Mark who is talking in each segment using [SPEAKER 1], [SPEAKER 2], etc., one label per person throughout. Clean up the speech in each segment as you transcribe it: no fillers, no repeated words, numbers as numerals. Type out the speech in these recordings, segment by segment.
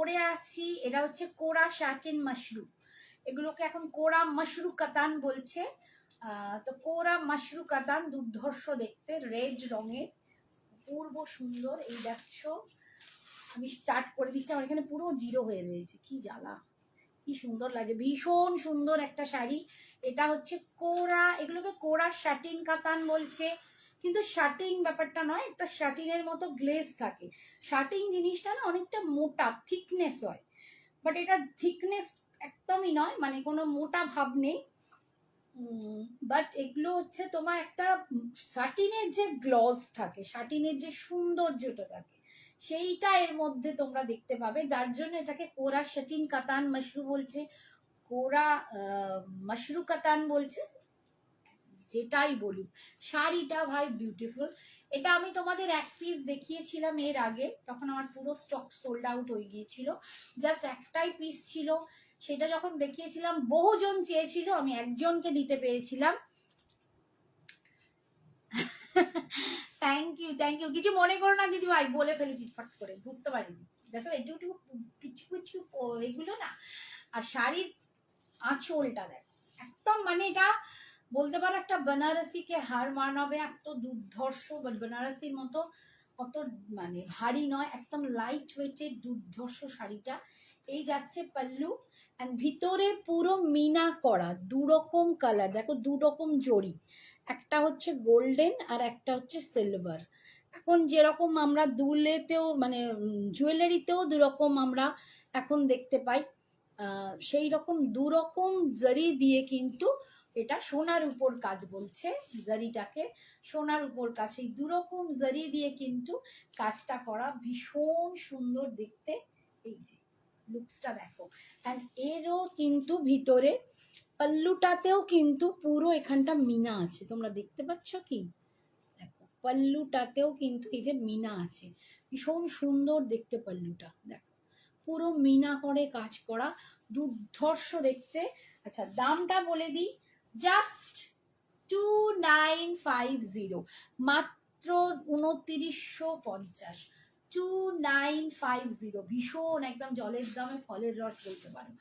[SPEAKER 1] পরে আছি, এটা হচ্ছে কোরা শাটিন মাশরু, এগুলোকে এখন কোরা মাশরু কাতান বলছে। তো কোরা মাশরু কাতান দুর্ধর্ষ দেখতে, রেড রঙের, পূর্ব সুন্দর। এই দেখছো আমি স্টার্ট করে দিচ্ছি, আমার এখানে পুরো জিরো হয়ে রয়েছে, কি জ্বালা। কি সুন্দর লাগে, ভীষণ সুন্দর একটা শাড়ি। এটা হচ্ছে কোরা, এগুলোকে কোরা শাটিন কাতান বলছে, কিন্তু শাটিন ব্যাপারটা নয়, একটা শাটিনের মতো গ্লেজ থাকে। শাটিন জিনিসটা না অনেকটা মোটা, থিকনেস হয়, বাট এটা থিকনেস একদমই নয়, মানে কোনো মোটা ভাব নেই। বাট এগুলো হচ্ছে তোমার একটা শাটিনের যে গ্লস থাকে, শাটিনের যে সৌন্দর্যটা থাকে, সেইটা এর মধ্যে তোমরা দেখতে পাবে, যার জন্য এটাকে কোরা শাটিন কাতান মাশরু বলছে, কোরা মাশরু কাতান বলছে, যেটাই বলুক। শাড়িটা ভাই বিউটিফুল। এটা আমি তোমাদের এক পিস দেখিয়েছিলাম এর আগে, তখন আমার পুরো স্টক সোল্ড আউট হয়ে গিয়েছিল, জাস্ট একটাই পিস ছিল। সেটা যখন দেখিয়েছিলাম বহুজন চেয়েছিল, আমি একজনকে দিতে পেরেছিলাম। থ্যাংক ইউ থ্যাংক ইউ, কিছু মনে করো না দিদি ভাই, বলে ফেলেছি ফট করে, বুঝতে পারিনি। আসলে একটু একটু পিছু পিছু এগুলো না। আর শাড়ির আঁচলটা দেখো, একদম মানে এটা বলতে পারো একটা বেনারসিকে হার মানাবে, এত দুর্ধর্ষ, বাট বেনারসির মতো অত মানে ভারী নয়, একদম লাইট ওয়েটের দুর্ধর্ষ শাড়িটা। এই যাচ্ছে পাল্লু, অ্যান্ড ভিতরে পুরো মিনা করা, দুরকম কালার দেখো, দুরকম জড়ি, একটা হচ্ছে গোল্ডেন আর একটা হচ্ছে সিলভার। এখন যেরকম আমরা দুলেতেও মানে জুয়েলারিতেও দুরকম আমরা এখন দেখতে পাই, সেই রকম দুরকম জারি দিয়ে কিন্তু এটা সোনার উপর কাজ বলছে, জারিটাকে সোনার উপর কাজ, সেই দুরকম জারি দিয়ে কিন্তু কাজটা করা, ভীষণ সুন্দর দেখতে। এই যে লুকসটা দেখো, অ্যান্ড এরও কিন্তু ভিতরে পাল্লুটাতেও কিন্তু পুরো এখানটা মিনা আছে, তোমরা দেখতে পাচ্ছ কি, দেখো পাল্লুটাতেও কিন্তু এই যে মিনা আছে, ভীষণ সুন্দর দেখতে পাল্লুটা দেখো, পুরো মিনা করে কাজ করা, দুর্ধর্ষ দেখতে। আচ্ছা দামটা বলে দিই, জাস্ট 2950, মাত্র 2950, 2950, ভীষণ একদম জলের দামে ফলের রস বলতে পারো।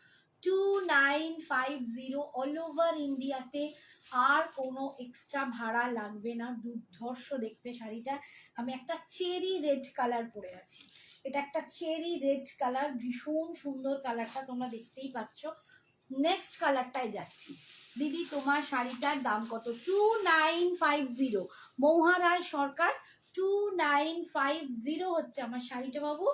[SPEAKER 1] 2950 অল ওভার ইন্ডিয়াতে, আর কোনো এক্সট্রা ভাড়া লাগবে না। দুর্ধর্ষ দেখতে শাড়িটা, আমি একটা চেরি রেড কালার পরে আছি, এটা একটা চেরি রেড কালার, ভীষণ সুন্দর কালারটা, তোমরা দেখতেই পাচ্ছ। নেক্সট কালারটায় যাচ্ছি। দিদি তোমার শাড়িটার দাম কত? 2950, মৌহা রায় সরকার, 2950 হচ্ছে আমার শাড়িটা বাবু।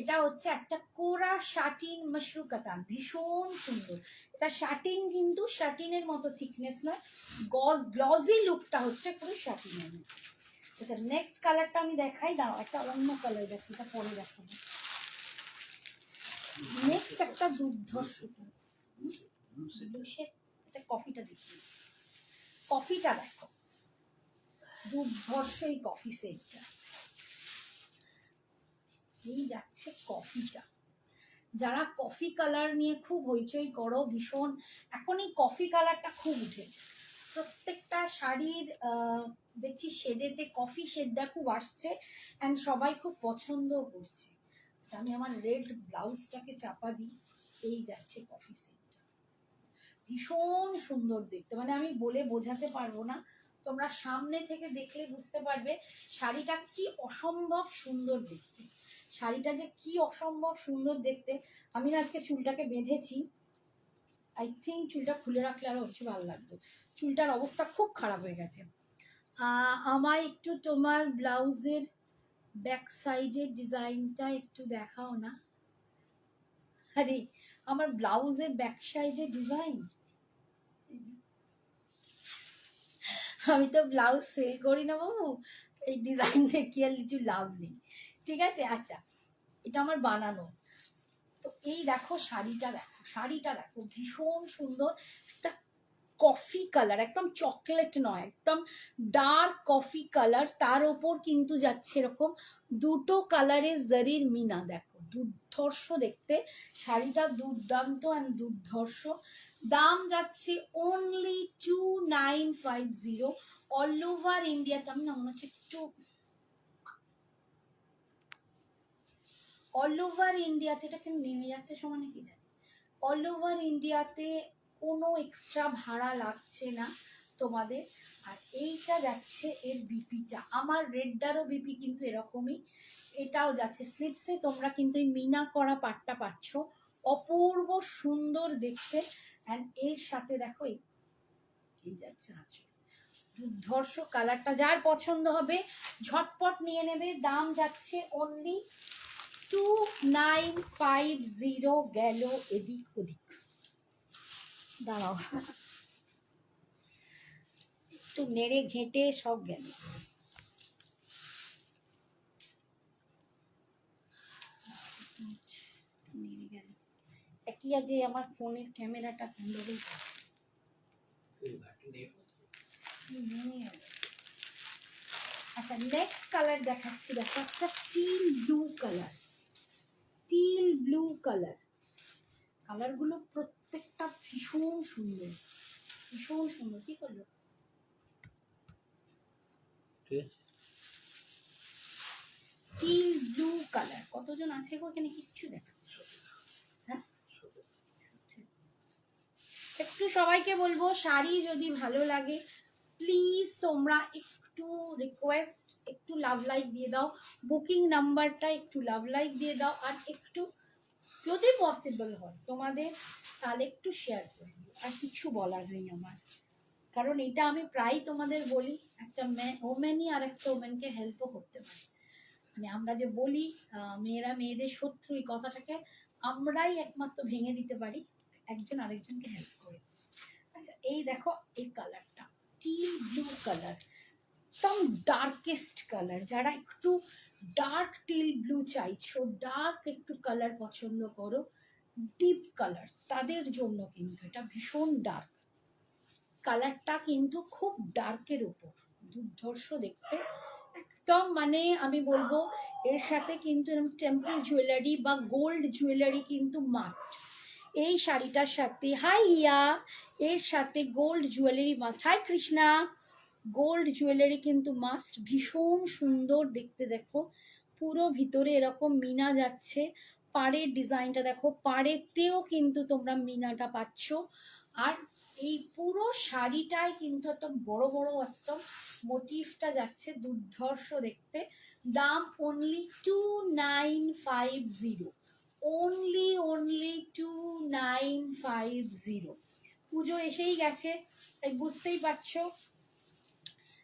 [SPEAKER 1] এটা হচ্ছে একটা কোরা শাটিন মাশরু কাতান, ভীষণ সুন্দর। এটা শাটিন কিন্তু শাটিনের মতো থিকনেস নয়, গ্লজি লুকটা হচ্ছে পুরো শাটিনের মতো। আচ্ছা নেক্সট কালারটা আমি দেখাই, দাও একটা অন্য কালার দেখো, এটা পরে দেখাবো। নেক্সট একটা দুর্ধর্ষ, আচ্ছা কফিটা দেখি, কফিটা দেখো, দুর্ধর্ষ এই কফি সেটটা। এই যাচ্ছে কফিটা, যারা কফি কালার নিয়ে খুব হইচই করো, ভীষণ এখন এই কফি কালারটা খুব উঠেছে, প্রত্যেকটা শাড়ির দেখছি শেডেতে কফি শেডটা খুব আসছে, অ্যান্ড সবাই খুব পছন্দও করছে। আচ্ছা আমি আমার রেড ব্লাউজটাকে চাপা দিই, এই যাচ্ছে কফি সেটটা, ভীষণ সুন্দর দেখতে, মানে আমি বলে বোঝাতে পারবো না, তোমরা সামনে থেকে দেখলে বুঝতে পারবে শাড়িটা কি অসম্ভব সুন্দর দেখতে, শাড়িটা যে কি অসম্ভব সুন্দর দেখতে। আমি না আজকে চুলটাকে বেঁধেছি, আই থিঙ্ক চুলটা খুলে রাখলে আরো বেশি ভালো লাগতো, চুলটার অবস্থা খুব খারাপ হয়ে গেছে। আমায় একটু তোমার ব্লাউজের ব্যাক সাইডের ডিজাইনটা একটু দেখাও না। আরে আমার ব্লাউজের ব্যাক সাইডের ডিজাইন, আমি তো ব্লাউজ সেল করি না বাবু, এই ডিজাইন দেখিয়ে আর কিছু লাভ নেই, ঠিক আছে। আচ্ছা এটা আমার বানানো, তো এই দেখো শাড়িটা দেখো, শাড়িটা দেখো ভীষণ সুন্দর, একটা কফি কালার, একদম চকলেট নয়, একদম ডার্ক কফি কালার, তার ওপর কিন্তু যাচ্ছে এরকম দুটো কালারের জারির মিনা, দেখো দুর্ধর্ষ দেখতে শাড়িটা, দুর্দান্ত অ্যান্ড দুর্ধর্ষ। দাম যাচ্ছে অনলি 2950, অল ওভার ইন্ডিয়াতে। আমি না মনে হচ্ছে একটু অল ওভার ইন্ডিয়াতে, এটা কেন নেমে যাচ্ছে সমানে কি জানি, অল ওভার ইন্ডিয়াতে কোনো এক্সট্রা ভাড়া লাগছে না তোমাদের। আর এইটা যাচ্ছে এর বিপিটা, আমার রেডটারও বিপি কিন্তু এরকমই, এটাও যাচ্ছে স্লিপসে। তোমরা কিন্তু এই মিনা করা পাটটা পাচ্ছ, অপূর্ব সুন্দর দেখতে। অ্যান্ড এর সাথে দেখো এই যাচ্ছে আঁচল, দুর্ধর্ষ কালারটা। যার পছন্দ হবে ঝটপট নিয়ে নেবে। দাম যাচ্ছে অনলি 2950। গেল এদিক ওদিক, দাঁড়াও একটু নেড়ে ঘেঁটে সব গেল। নেড়ে গেল একই, আজ আমার ফোনের ক্যামেরাটা গন্ডগোল। আচ্ছা নেক্সট কালার দেখাচ্ছি, দেখো একটা till blue colour, till blue colour. কালারগুলো প্রত্যেকটা ভীষণ সুন্দর, ভীষণ সুন্দর। কি করলো? Till blue colour. কতজন আছে গো এখানে? কিচ্ছু দেখাচ্ছে। হ্যাঁ, একটু সবাইকে বলবো শাড়ি যদি ভালো লাগে প্লিজ তোমরা একটু রিকোয়েস্ট, একটু লাভ লাইক দিয়ে দাও, বুকিং নাম্বারটা একটু লাভ লাইক দিয়ে দাও, আর একটু যদি পসিবল হয় তোমাদের তাহলে একটু শেয়ার করে দিও। আর কিছু বলার নেই আমার, কারণ এটা আমি প্রায় তোমাদের বলি, একটা ওমেনই আর একটা ওমেনকে হেল্পও করতে পারে। মানে আমরা যে বলি মেয়েরা মেয়েদের শত্রু, এই কথাটাকে আমরাই একমাত্র ভেঙে দিতে পারি একজন আরেকজনকে হেল্প করে। আচ্ছা এই দেখো এই কালারটা টিল ব্লু কালার, একদম ডার্কেস্ট কালার। যারা একটু ডার্ক টিল ব্লু চাইছো, ডার্ক একটু কালার পছন্দ করো, ডিপ কালার, তাদের জন্য কিন্তু এটা ভীষণ ডার্ক কালারটা, কিন্তু খুব ডার্কের উপর দুর্ধর্ষ দেখতে একদম। মানে আমি বলবো এর সাথে কিন্তু এরকম টেম্পল জুয়েলারি বা গোল্ড জুয়েলারি কিন্তু মাস্ট এই শাড়িটার সাথে। হাই ইয়া, এর সাথে gold jewellery must. Hi Krishna, gold jewellery কিন্তু মাস্ট। ভীষণ সুন্দর দেখতে, দেখো পুরো ভিতরে এরকম মিনা যাচ্ছে। পাড়ের ডিজাইনটা দেখো, পাড়েতেও কিন্তু তোমরা মিনাটা পাচ্ছ। আর এই পুরো শাড়িটায় কিন্তু একদম বড় বড় একদম মোটিভটা যাচ্ছে, দুর্ধর্ষ দেখতে। দাম অনলি 2950, অনলি 2950। পুজো এসেই গেছে তাই বুঝতেই পারছো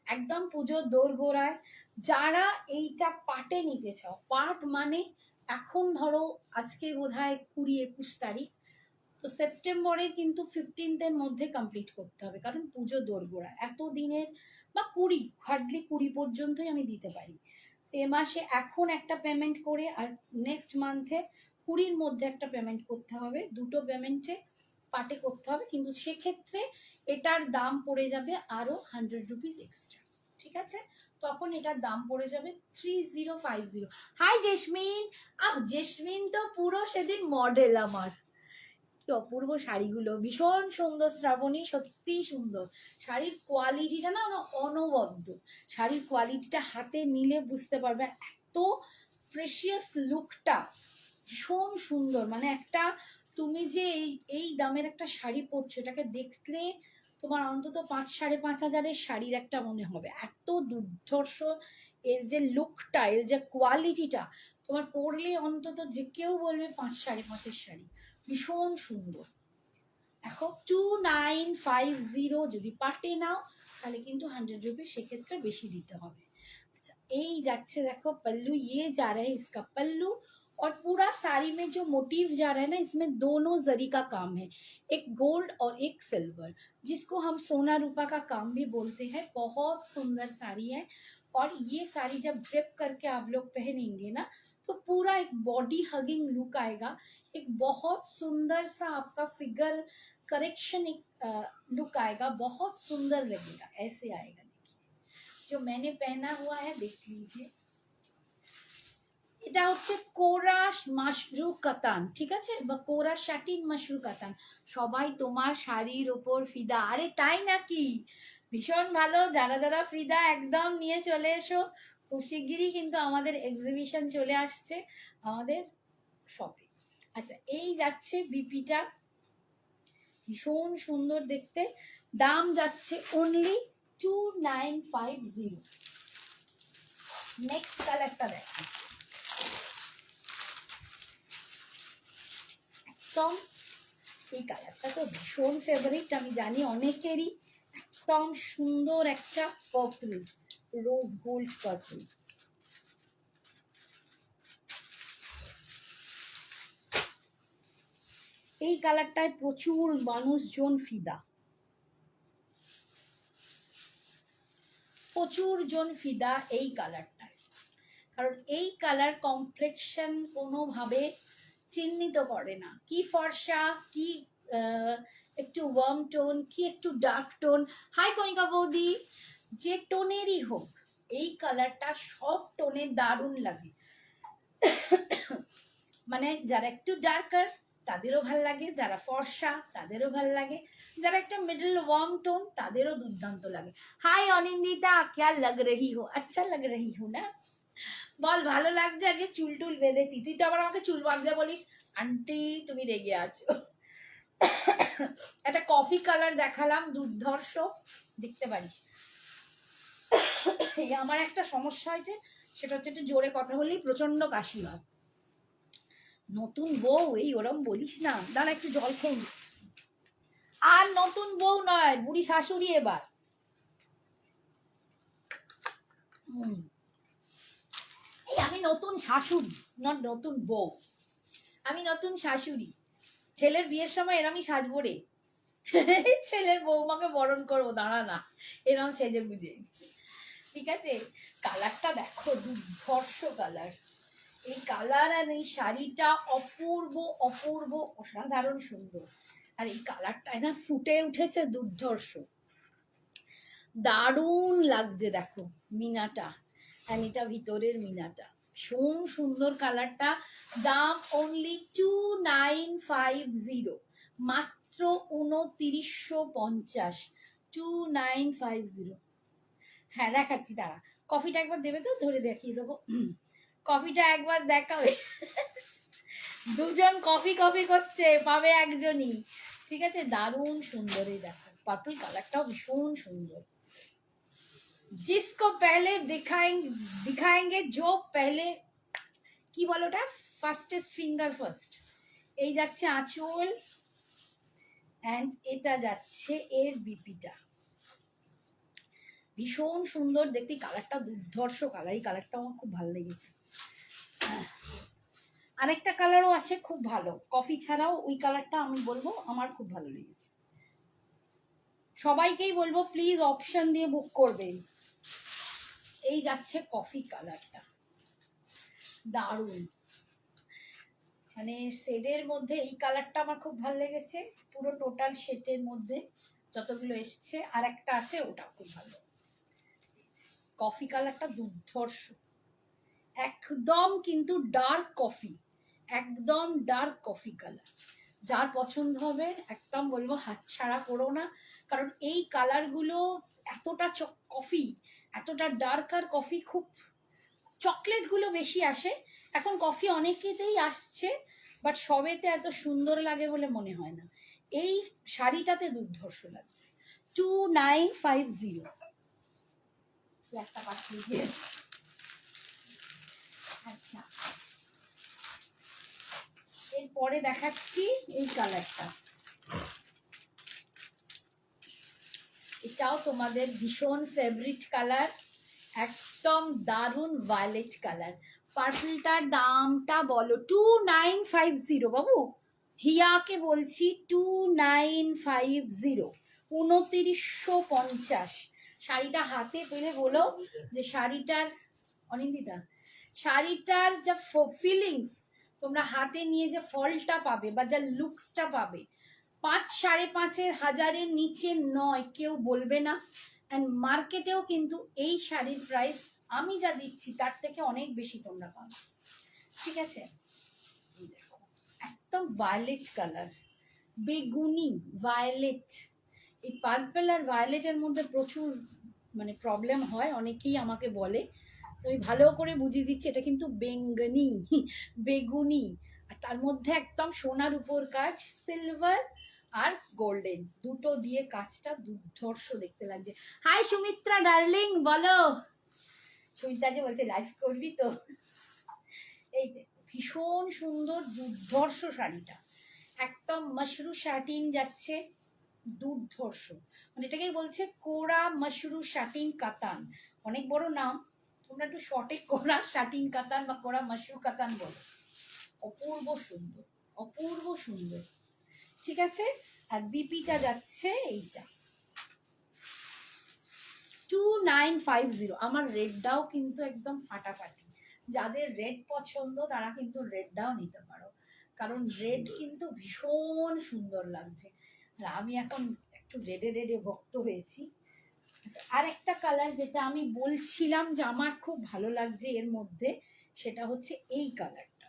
[SPEAKER 1] একদম পুজোর দোরগোড়ায়। যারা এইটা পাটে নিতে চাও, পাট মানে এখন ধরো আজকে বোধহয় 20-21 তারিখ, তো সেপ্টেম্বরের কিন্তু 15th মধ্যে কমপ্লিট করতে হবে, কারণ পুজো দোরগোড়া এত দিনের, বা 20, হার্ডলি 20 পর্যন্তই আমি দিতে পারি। এ মাসে এখন একটা পেমেন্ট করে আর নেক্সট মান্থে 20-র মধ্যে একটা পেমেন্ট করতে হবে, দুটো পেমেন্টে পাটে করতে হবে। কিন্তু সেক্ষেত্রে এটার দাম পড়ে যাবে আরো 100 রুপিস এক্সট্রা, ঠিক আছে? তখন এটার দাম পড়ে যাবে 3050। হাই জেসমিন, জেসমিন তো পুরো সেদিন মডেল আমার। কি অপূর্ব শাড়িগুলো, ভীষণ সুন্দর শ্রাবণী, সত্যিই সুন্দর শাড়ির কোয়ালিটিটা না, অনবদ্য। শাড়ির কোয়ালিটিটা হাতে নিলে বুঝতে পারবে, এত প্রেশিয়াস লুকটা ভীষণ সুন্দর। মানে একটা তুমি যে এই দামের একটা শাড়ি পরছো, এটাকে দেখলে তোমার অন্তত 5-5.5 হাজারের শাড়ির একটা মনে হবে, এত দুর্ধর্ষ এর যে লুকটা, এর যে কোয়ালিটিটা, তোমার পরলে অন্তত যে কেউ বলবে 5-5.5-এর শাড়ি। ভীষণ সুন্দর। এখন 2950 যদি পাটে নাও তাহলে কিন্তু 100 রুপি সেক্ষেত্রে বেশি দিতে হবে। আচ্ছা এই যাচ্ছে দেখো पल्लू, ये जा रहा है इसका पल्लू। और पूरा साड़ी में जो मोटिव जा रहा है ना, इसमें दोनों जरी का काम है, एक गोल्ड और एक सिल्वर, जिसको हम सोना रूपा का काम भी बोलते हैं। बहुत सुंदर साड़ी है। और ये साड़ी जब ड्रिप करके आप लोग पहनेंगे ना तो पूरा एक बॉडी हगिंग लुक आएगा, एक बहुत सुंदर सा आपका फिगर करेक्शन एक लुक आएगा, बहुत सुंदर लगेगा, ऐसे आएगा। देखिए जो मैंने पहना हुआ है देख लीजिए, এটা হচ্ছে কোরা মাশরু কাতান, ঠিক আছে, বা কোরা শাটিন মাশরু কাতান। সবাই তোমার শাড়ির ওপর ফিদা। আরে তাই নাকি? ভীষণ ভালো, যারা যারা ফিদা একদম নিয়ে চলে এসো। খুব শিগগিরই কিন্তু আমাদের এক্সিবিশন চলে আসছে, আমাদের শপে। আচ্ছা, এই যাচ্ছে বিপিটা, ভীষণ সুন্দর দেখতে, দাম যাচ্ছে অনলি 2950। নেক্সট কালারটা দেখো, একদম এই কালারটা তো ভীষণ ফেভারিট, আমি জানি অনেকেরই। একদম সুন্দর একটা পার্পল, রোজ গোল্ড পার্পল। এই কালারটায় প্রচুর মানুষজন ফিদা, প্রচুর জন ফিদা এই কালারটায়, কারণ এই কালার কমপ্লেকশন কোনোভাবে চিহ্নিত করে না, কি ফর্সা, কি একটু ওয়ার্ম টোন, কি একটু ডার্ক টোন। হাই কণিকা বৌদি, যে টোনেরই হোক এই কালারটা সব টোনে দারুণ লাগে। মানে যারা একটু ডার্কার তাদেরও ভাল লাগে, যারা ফর্সা তাদেরও ভাল লাগে, যারা একটা মিডল ওয়ার্ম টোন তাদেরও দুর্দান্ত লাগে। হাই অনিন্দিতা, ক্যা লাগ রহি হো, আচ্ছা লাগ রহি হো না? বল ভালো লাগছে। আজকে চুল টুল বেঁধেছি, তুই তো আবার আমাকে চুল বাঁধতে বলিস। আন্টি তুমি রেগে আছো। একটা কফি কালার দেখালাম, দুর্ধর্ষ, দেখতে পারিস। আমার একটা সমস্যা হয়েছে, সেটা হচ্ছে একটু জোরে কথা বললেই প্রচন্ড কাশি হয়। নতুন বউ এই ওরম বলিস না, দাঁড়া একটু জল খেয়ে নি। আর নতুন বউ নয়, বুড়ি শাশুড়ি এবার। এই আমি নতুন শাশুড়ি, নট নতুন বউ, আমি নতুন শাশুড়ি। ছেলের বিয়ের সময় এরমই সাজবো রে। ছেলের বৌমাকে বরণ করবো, দাঁড়া না, এরম সেজে বুঝে। ঠিক আছে, কালারটা দেখো, দুর্ধর্ষ কালার। এই কালার আর এই শাড়িটা অপূর্ব অপূর্ব অসাধারণ সুন্দর। আর এই কালারটায় না ফুটে উঠেছে দুর্ধর্ষ, দারুণ লাগছে। দেখো মিনাটা, আর এটা ভিতরের মিনাটা ভীষণ সুন্দর কালারটা। দাম অনলি 2950, মাত্র 2950, 2950। হ্যাঁ দেখাচ্ছি, দাঁড়া, কফিটা একবার দেবে তো, ধরে দেখিয়ে দেবো। কফিটা একবার দেখাবে। দুজন কফি কফি করছে, পাবে একজনই। ঠিক আছে, দারুণ সুন্দর। এই দেখো পার্পল কালারটাও ভীষণ সুন্দর। जिसको पहले दिखाएंगे जो पहले কি বলো ওটা, ফার্স্টেস্ট ফিঙ্গার ফার্স্ট। এই যাচ্ছে আঁচল, এন্ড এটা যাচ্ছে এর বিপিটা, ভীষণ সুন্দর দেখতে। কালারটা দুর্ধর্ষ কালার, এই কালারটা আমার খুব ভালো লেগেছে। আরেকটা কালারও আছে খুব ভালো, কফি ছাড়াও ওই কালারটা আমি বলবো আমার খুব ভালো লেগেছে। সবাইকেই বলবো প্লিজ অপশন দিয়ে বুক করবেন। এই যাচ্ছে কফি কালারটা, দারুণ। মানে শেডের মধ্যে এই কালারটা আমার খুব ভালো লেগেছে, পুরো টোটাল শেডের মধ্যে যতগুলো এসছে। আর একটা আছে ওটা খুব ভালো, কফি কালারটা দুর্ধর্ষ, একদম কিন্তু ডার্ক কফি, একদম ডার্ক কফি কালার। যার পছন্দ হবে একদম বলবো হাতছাড়া করো না, কারণ এই কালারগুলো এতটা কফি, এতটা ডার্ক আর কফি, খুব চকলেটগুলো বেশি আসে এখন, কফি অনেকেতেই আসছে, বাট সবেতে এত সুন্দর লাগে বলে মনে হয় না। এই শাড়িটাতে দুর্ধর্ষ লাগছে। 2950, একটা পাঠিয়ে দিয়েছে। আচ্ছা, এরপরে দেখাচ্ছি এই কালারটা, এটাও তোমাদের ভীষণ ফেভারিট কালার, একদম দারুণ ভায়োলেট কালার। পার্পলটার দামটা বলো, 2950 বাবু, হিয়াকে বলছি 2950, 2950। শাড়িটা হাতে পেলে বলো যে শাড়িটার, অনিন্দিতা, শাড়িটার যা ফিলিংস তোমরা হাতে নিয়ে যে ফলটা পাবে বা যা লুকসটা পাবে, 5-5.5 নিচে নয়, কেউ বলবে না। অ্যান্ড মার্কেটেও কিন্তু এই শাড়ির প্রাইস আমি যা দিচ্ছি তার থেকে অনেক বেশি তোমরা পাবে। ঠিক আছে, দেখো একদম ভায়োলেট কালার, বেগুনি ভায়োলেট। এই পার্পল আর ভায়োলেটের মধ্যে প্রচুর মানে প্রবলেম হয়, অনেকেই আমাকে বলে, তো আমি ভালো করে বুঝিয়ে দিচ্ছি, এটা কিন্তু বেঙ্গনি, বেগুনি। আর তার মধ্যে একদম সোনার উপর কাজ, সিলভার আর গোল্ডেন দুটো দিয়ে কাজটা দুর্ধর্ষ দেখতে লাগছে। হাই সুমিত্রা ডার্লিং, বলো। সুমিত্রা যে বলছে লাইভ করবি তো। এই দেখো ভীষণ সুন্দর দুর্ধর্ষ শাড়িটা, একদম মাশরু শাটিন যাচ্ছে, দুর্ধর্ষ। মানে এটাকেই বলছে কোরা মাশরু শাটিন কাতান, অনেক বড় নাম, তোমরা একটু শর্টে কোরা শাটিন কাতান বা কোরা মাশরু কাতান বলো। অপূর্ব সুন্দর, অপূর্ব সুন্দর। ঠিক আছে, আর বিপিটা যাচ্ছে এইটা 2950। আমার রেডটাও কিন্তু একদম ফাটাফাটি, যাদের রেড পছন্দ তারা কিন্তু রেডটাও নিতে পারো, কারণ রেড কিন্তু ভীষণ সুন্দর লাগছে। আর আমি এখন একটু রেডে রেডে ভক্ত হয়েছি। আর একটা কালার যেটা আমি বলছিলাম যে আমার খুব ভালো লাগছে এর মধ্যে, সেটা হচ্ছে এই কালারটা।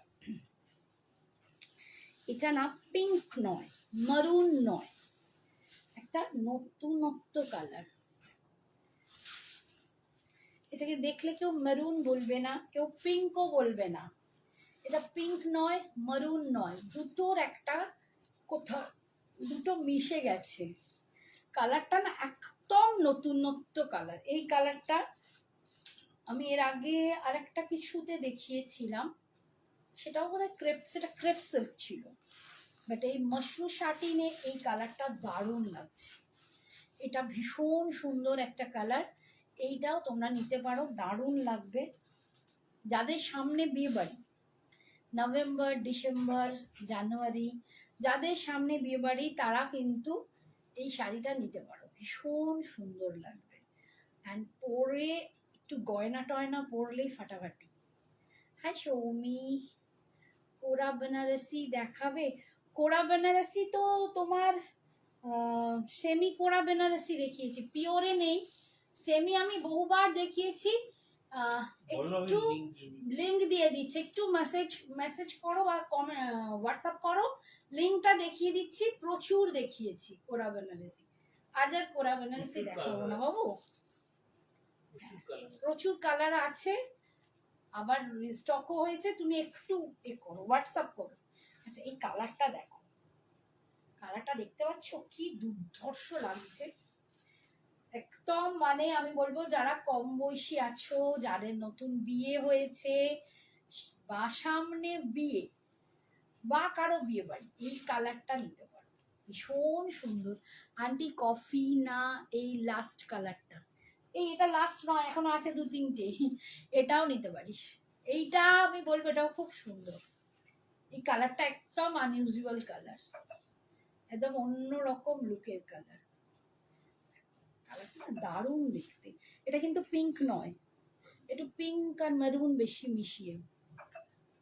[SPEAKER 1] এটা না পিঙ্ক নয়, মারুন নয়, একটা নতুনত্ব কালার। এটাকে দেখলে কেউ মেরুন বলবে না, কেউ পিঙ্কও বলবে না। এটা পিঙ্ক নয়, মারুন নয়, দুটোর একটা কোথাও দুটো মিশে গেছে। কালারটা না একদম নতুনত্ব কালার। এই কালারটা আমি এর আগে আরেকটা কিছুতে দেখিয়েছিলাম, সেটাও বোধহয় ক্রেপ, সেটা ক্রেপ সিল্ক ছিল, বাট এই মাশরু শাটিনে এই কালারটা দারুণ লাগছে। এটা ভীষণ সুন্দর একটা কালার, এইটাও তোমরা নিতে পারো, দারুণ লাগবে। যাদের সামনে বিয়ে বাড়ি, নভেম্বর, ডিসেম্বর, জানুয়ারি, যাদের সামনে বিয়ে বাড়ি তারা কিন্তু এই শাড়িটা নিতে পারো, ভীষণ সুন্দর লাগবে। অ্যান্ড পরে একটু গয়না টয়না পরলেই ফাটাফাটি। হ্যাঁ সৌমি, কোরা বেনারসি দেখাবে? কোরা বেনারসি তো তোমার সেমি কোরা বেনারসি দেখিয়েছি, পিওরে নেই। সেমি আমি বহুবার দেখিয়েছি, একটু লিঙ্ক দিয়ে দিচ্ছি, একটু মেসেজ করো বা হোয়াটসঅ্যাপ করো, লিঙ্কটা দেখিয়ে দিচ্ছি। প্রচুর দেখিয়েছি কোরা বেনারসি, আজ আর কোরা বেনারসি দেখাবো না বাবু। প্রচুর কালার আছে, আবার স্টকও হয়েছে, তুমি একটু করো, হোয়াটসঅ্যাপ করো। আচ্ছা এই কালারটা দেখো, কালারটা দেখতে পাচ্ছ কি দুর্ধর্ষ লাগছে একদম। মানে আমি বলবো যারা কম বয়সী আছো, যাদের নতুন বিয়ে হয়েছে বা সামনে বিয়ে বা কারো বিয়ে বাড়ি, এই কালারটা নিতে পারো, ভীষণ সুন্দর। আন্টি কফি না, এই লাস্ট কালারটা, এটা লাস্ট নয়, এখনো আছে দু তিনটে, এটাও নিতে পারিস। এইটা আমি বলবো এটাও খুব সুন্দর। এই কালারটা একদম আনইউজুয়াল কালার, একদম অন্যরকম লুকের কালার, কালারটা দারুণ দেখতে। এটা কিন্তু পিঙ্ক নয়, একটু পিঙ্ক আর মেরুন বেশি মিশিয়ে।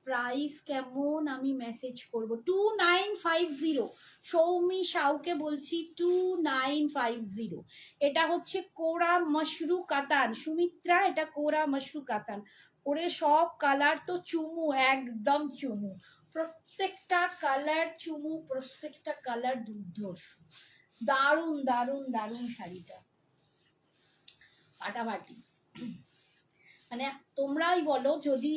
[SPEAKER 1] প্রাইস কেমন আমি মেসেজ করব? 2950। সৌমি সাউকে বলছি 2950। এটা হচ্ছে কোরা মাশরু কাতান। সুমিত্রা, এটা কোরা মাশরু কাতান। ওরে সব কালার তো চুমু, একদম চুমু, প্রত্যেকটা কালার চুমু, প্রত্যেকটা কালার দুর্ধর্ষ, দারুণ দারুণ দারুণ শাড়িটা ফাটাফাটি। মানে তোমরাই বলো, যদি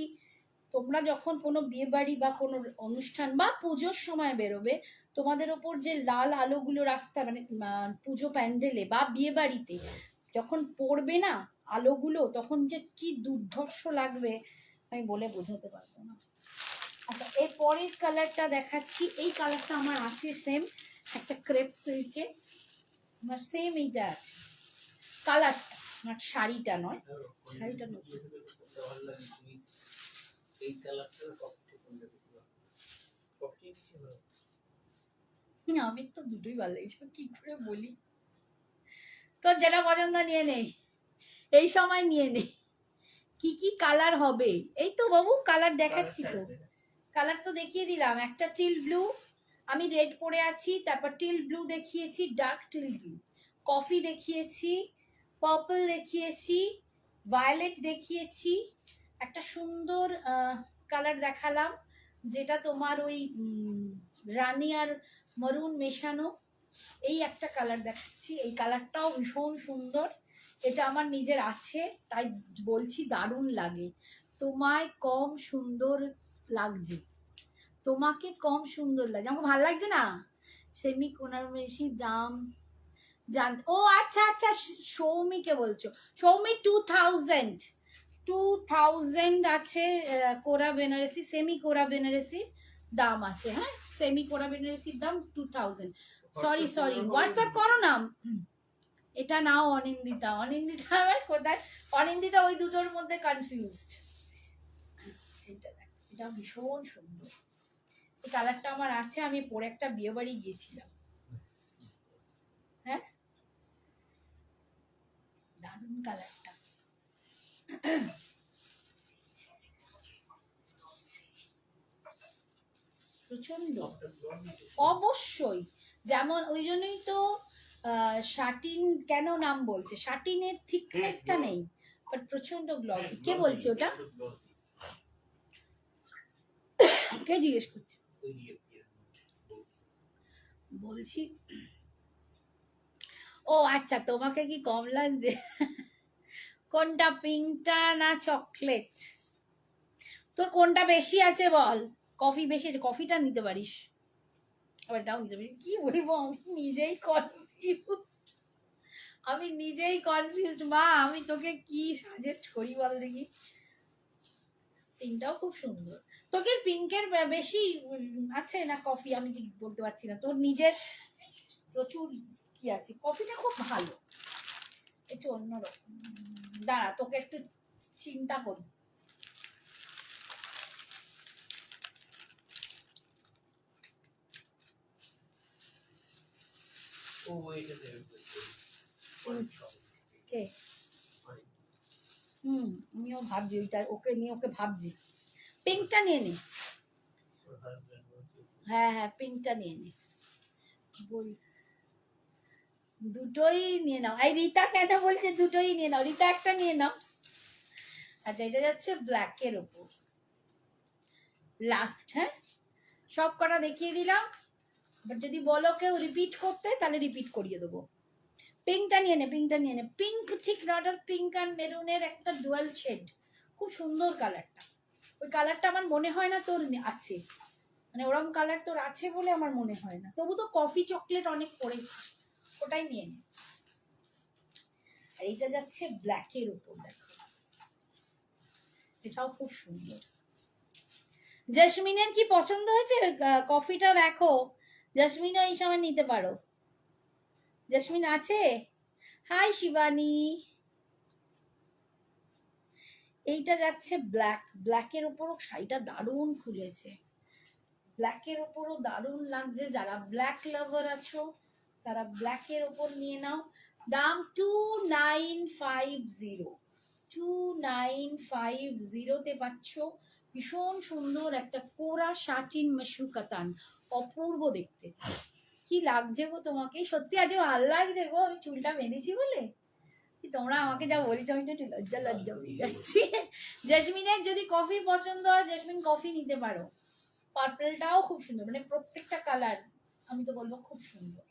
[SPEAKER 1] তোমরা যখন কোনো বিয়ে বাড়ি বা কোনো অনুষ্ঠান বা পুজোর সময় বেরোবে, তোমাদের ওপর যে লাল আলোগুলো রাস্তা মানে পুজো প্যান্ডেলে বা বিয়ে বাড়িতে যখন পড়বে না আলোগুলো, তখন যে কি দুর্ধর্ষ লাগবে আমি বলে বোঝাতে পারবো না। আচ্ছা এর পরের কালারটা দেখাচ্ছি, এই কালারটা আমার আছে সেম, একটা ক্রেপ সিল্কে আমার সেম এইটা আছে কালারটা, আমার শাড়িটা নয়, শাড়িটা নতুন। আমি তো দুটোই ভালো লাগছে, কি করে বলি, তোর যেটা পছন্দ নিয়ে নে, এই সময় নিয়ে নে। কি কি কালার হবে? এই তো বাবু কালার দেখাচ্ছি তো, কালার তো দেখিয়ে দিলাম। একটা টিল ব্লু, আমি রেড পরে আছি, তারপর টিল ব্লু দেখিয়েছি, ডার্ক টিল ব্লু, কফি দেখিয়েছি, পার্পল দেখিয়েছি, ভায়োলেট দেখিয়েছি, একটা সুন্দর কালার দেখালাম যেটা তোমার ওই রানী আর মরুন মেশানো, এই একটা কালার দেখাচ্ছি, এই কালারটাও ভীষণ সুন্দর, এটা আমার নিজের আছে তাই বলছি দারুণ লাগে। তোমায় কম সুন্দর লাগছে, তোমাকে কম সুন্দর লাগে, আমাকে ভালো লাগছে না। সেমি কোনার বেশি দাম জান, ও আচ্ছা আচ্ছা, সৌমিকে বলছো। সৌমি 2000 আছে কোরা বেনারসি, সেমি কোরা বেনারসির দাম আছে। হ্যাঁ, সেমি কোরা বেনারসির দাম 2000। সরি হোয়াটসঅ্যাপ করো না। এটা নাও অনিন্দিতা, অনিন্দিতা আবার কোথায়? অনিন্দিতা ওই দুটোর মধ্যে কনফিউজড। এটা ভীষণ সুন্দর, এই কালারটা আমার আছে, আমি পরে একটা বিয়ে বাড়ি গিয়েছিলাম। হ্যাঁ, দারুণ কালারটা। প্রচন্ড, অবশ্যই। যেমন ওই জন্যই তো শাটিন কেন নাম বলছে, শাটিনের থিকনেসটা নেই, বাট প্রচন্ড গ্লসি। কে বলছে ওটা? কে জিজ্ঞেস করছে? বলছি, ও আচ্ছা, তোমাকে কি কম লাগছে? কোনটা, পিঙ্কটা না চকলেট? তোর কোনটা বেশি আছে বল। কফি বেশি আছে, কফিটা নিতে পারিস, আবার এটাও নিতে পারিস। কি বলবো, আমি নিজেই কনফিউজড মা, আমি তোকে কি সাজেস্ট করি বল দেখি। পিঙ্কটাও খুব সুন্দর। তোকে পিঙ্কের বেশি আছে না কফি, আমি ঠিক বলতে পারছি না। তোর নিজের প্রচুর কি আছে, কফিটা খুব ভালো, একটু অন্যরকম। দাঁড়া, তোকে একটু চিন্তা করি। কে? আমিও ভাবছি ওইটা, ওকে নিয়ে ওকে ভাবছি। পিঙ্কটা নিয়ে নে। হ্যাঁ হ্যাঁ, পিঙ্কটা নিয়ে নে। বল, দুটোই নিয়ে নাও। এই রিতা কেন বলছে দুটোই নিয়ে নাও? রিতা একটা নিয়ে নাও। আচ্ছা, এটা যাচ্ছে ব্ল্যাকের ওপর লাস্ট। হ্যাঁ, সব কটা দেখিয়ে দিলাম, বাট যদি বলো কেউ রিপিট করতে, তাহলে রিপিট করিয়ে দেবো। পিঙ্কটা নিয়ে নে, পিঙ্কটা নিয়ে নে। পিঙ্ক ঠিক নট, পিঙ্ক আর মেরুনের একটা ডুয়াল শেড, খুব সুন্দর কালারটা। ওই কালারটা আমার মনে হয় না তোর আছে, মানে ওরকম কালার তোর আছে বলে আমার মনে হয় না। তবু তো কফি চকলেট অনেক পড়েছে, ওটাই নিয়ে নে। আর এইটা যাচ্ছে ব্ল্যাকের উপর, দেখো এটাও খুব সুন্দর। জেসমিনের কি পছন্দ হয়েছে? কফিটা দেখো, জেসমিনও এই সময় নিতে পারো। জেসমিন আছে? হাই শিবানী। এইটা যাচ্ছে ব্ল্যাক, ব্ল্যাকের উপরও শাড়িটা দারুণ খুলেছে, ব্ল্যাকের উপরও দারুণ লাগছে। যারা ব্ল্যাক লাভার আছো তারা ব্ল্যাকের উপর নিয়ে নাও। দাম 2950, 2950 পাচ্ছ। ভীষণ সুন্দর একটা কোরা শাটিন মাশরু কাতান, অপূর্ব দেখতে। কি লাগছে গো তোমাকে, সত্যি আজ ভালো লাগছে গো, আমি চুলটা বেঁধেছি বলে। তোমরা আমাকে যা বলছো, আমি একটু লজ্জা লজ্জা হয়ে যাচ্ছি। জেসমিনের যদি কফি পছন্দ হয়, জেসমিন কফি নিতে পারো। পার্পলটাও খুব সুন্দর, মানে প্রত্যেকটা কালার আমি তো বলবো খুব সুন্দর।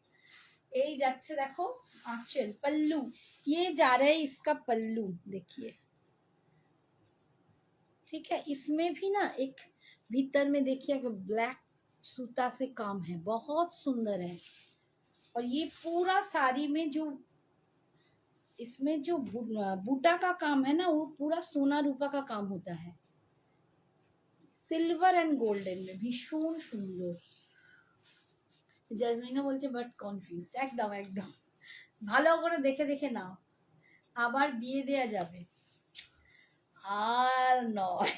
[SPEAKER 1] এই যাচ্ছে দেখো आंचल, पल्लू, ये जा रहा है इसका पल्लू, देखिए ठीक है। इसमें भी ना एक भीतर में देखिए ब्लैक सूता से काम है, बहुत सुंदर है। और ये पूरा साड़ी में जो इसमें जो बूटा का काम है ना, वो पूरा सोना रूपा का काम होता है, सिल्वर एंड गोल्डन में, भीषण सुंदर। জেসমিনও বলছে বাট কনফিউজ। একদম একদম, ভালো করে দেখে দেখে নাও, আবার বিয়ে দেয়া যাবে। আর নয়,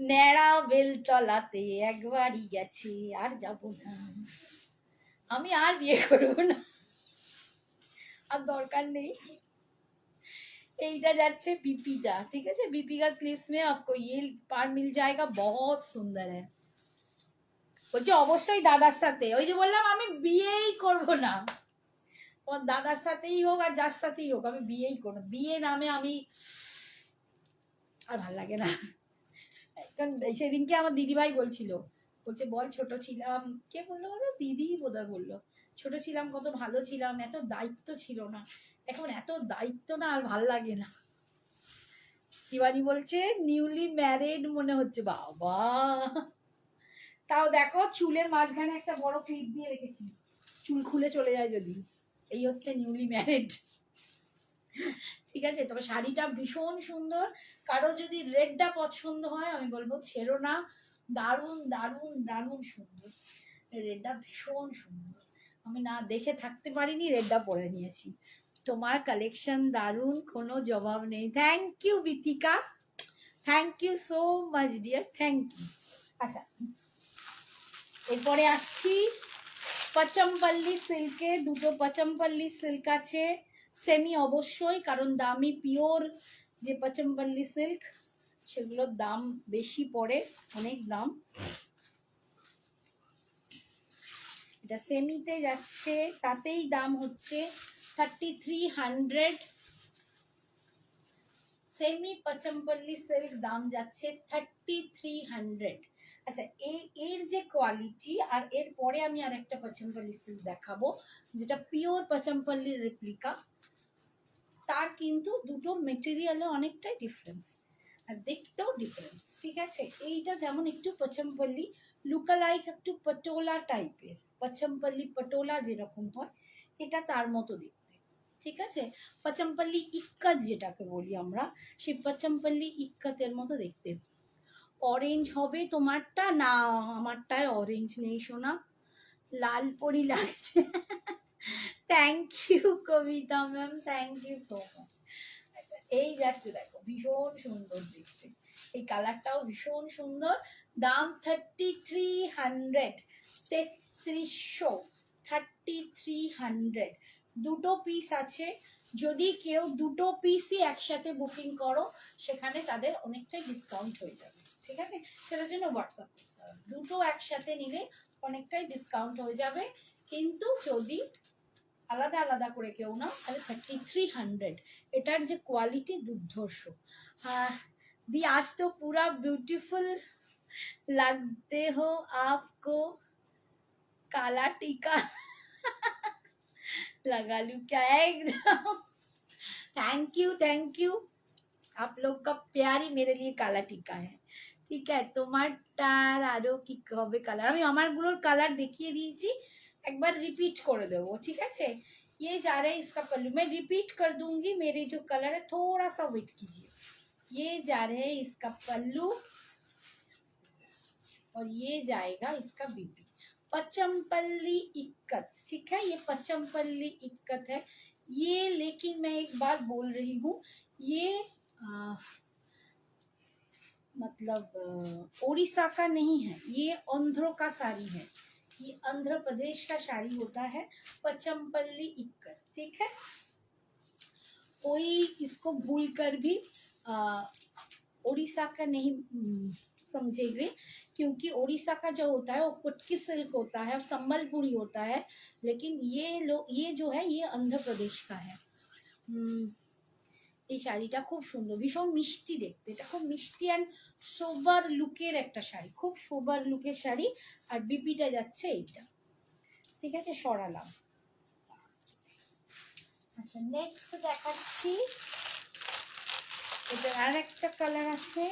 [SPEAKER 1] ন্যাড়া বেলতলাতে একবারই গেছে, আর যাব না, আমি আর বিয়ে করবো না, আর দরকার নেই। এইটা যাচ্ছে बीपीটা, ঠিক আছে। बीपी का स्लीव्स में आपको ये पार मिल जाएगा, बहुत सुंदर है। বলছে অবশ্যই দাদার সাথে, ওই যে বললাম আমি বিয়েই করবো না, তোমার দাদার সাথেই হোক আর যার সাথেই হোক, আমি বিয়েই করবো। বিয়ে নামে আমি আর ভাল লাগে না। সেদিনকে আমার দিদিভাই বলছিল, বলছে বল ছোট ছিলাম, কে বললো বলো, দিদি বোধহয় বললো, ছোট ছিলাম কত ভালো ছিলাম, এত দায়িত্ব ছিল না, এখন এত দায়িত্ব না আর ভাল লাগে না। শিবানী বলছে নিউলি ম্যারিড মনে হচ্ছে, বাবা তাও দেখো চুলের মাঝখানে একটা বড় ক্লিপ দিয়ে রেখেছি, চুল খুলে চলে যায় যদি। এই হচ্ছে নিউলি ম্যারিড। ঠিক আছে, তবে শাড়িটা ভীষণ সুন্দর। কারো যদি রেডটা পছন্দ হয় আমি বলবো ছেড়ো না, দারুণ দারুণ দারুণ সুন্দর। রেডটা ভীষণ সুন্দর, আমি না দেখে থাকতে পারিনি, রেডটা পরে নিয়েছি। তোমার কালেকশন দারুণ, কোনো জবাব নেই। Thank you Bithika, thank you so much dear, thank you. আচ্ছা, এরপরে আসছি পচমপল্লি সিল্কে। দুটো পচমপল্লি সিল্ক আছে, সেমি অবশ্যই, কারণ দামি পিওর যে পচমপল্লি সিল্ক সেগুলোর দাম বেশি পড়ে, অনেক দাম। এটা সেমিতে যাচ্ছে, তাতেই দাম হচ্ছে 3300। সেমি পচমপল্লি সিল্ক দাম যাচ্ছে 3300। আচ্ছা, এর যে কোয়ালিটি, আর এর পরে আমি আর একটা পচমপল্লি সিল্ক দেখাবো যেটা পিওর পচমপল্লির রেপ্লিকা, তার কিন্তু দুটো মেটেরিয়ালে অনেকটাই ডিফারেন্স আর দেখতেও ডিফারেন্স। ঠিক আছে, এইটা যেমন একটু পচমপল্লি লুকালাইক, একটু পটোলা টাইপের, পচমপল্লি পটোলা যেরকম হয় এটা তার মতো দেখতে। ঠিক আছে, পচমপল্লি ইক্কত যেটাকে বলি আমরা, সেই পচমপল্লি ইক্কতের মতো দেখতে। অরেঞ্জ হবে তোমারটা, না আমারটায় অরেঞ্জ নেই সোনা, লাল পরি লাগছে। Thank you Kabita ma'am, thank you so much. আচ্ছা, এই যাচ্ছে দেখো ভীষণ সুন্দর দেখতে, এই কালারটাও ভীষণ সুন্দর। দাম 3300, 3300, 3300। দুটো পিস আছে, যদি কেউ দুটো পিসই একসাথে বুকিং করো সেখানে তাদের অনেকটাই ডিসকাউন্ট হয়ে যাবে। ঠিক আছে, সেটার জন্য হোয়াটসঅ্যাপ করতে হবে। দুটো একসাথে নিলে অনেকটাই ডিসকাউন্ট হয়ে যাবে, কিন্তু যদি আলাদা আলাদা করে কেউ না তাহলে 3300। এটার যে কোয়ালিটি দুর্ধর্ষ। दी आज तो पूरा ब्यूटीफुल लगते हो आपको, काला टीका लगा लूं क्या एकदम। थैंक यू थैंक यू, आप लोग का प्यार ही मेरे लिए काला टीका है। ঠিক আছে, তোমারটার আরো কি হবে কালার, আমি আমারগুলোর কালার দেখিয়ে দিয়েছি, একবার রিপিট করে দেবো। ঠিক আছে, ये जा रहा है इसका पल्लू, मैं रिपीट कर दूंगी, मेरे जो कलर है थोड़ा सा वेट कीजिए। ये जा रहे हैं इसका पल्लू और ये जाएगा इसका बीबी। पचमपल्ली इक्कत, ठीक है, ये पचमपल्ली इक्कत है ये। लेकिन मैं एक बात बोल रही हूँ, ये मतलब उड़ीसा का नहीं है, ये आंध्र का साड़ी है, ये आंध्र प्रदेश का साड़ी होता है पचमपल्ली इक्कत। ठीक है, कोई इसको भूल कर भी उड़ीसा का नहीं समझेंगे, क्योंकि उड़ीसा का जो होता है वो कुटकी सिल्क होता है और संबलपुरी होता है, लेकिन ये जो है ये आंध्र प्रदेश का है। এই শাড়িটা খুব সুন্দর, ভীষণ মিষ্টি দেখতে, এটা খুব মিষ্টি অ্যান্ড সোবার লুকের একটা শাড়ি, খুব সোবার লুকের শাড়ি। আর বিপিটা যাচ্ছে এইটা। ঠিক আছে, সরালাম। আচ্ছা, নেক্সট দেখাচ্ছি, এটার আর একটা কালার আছে,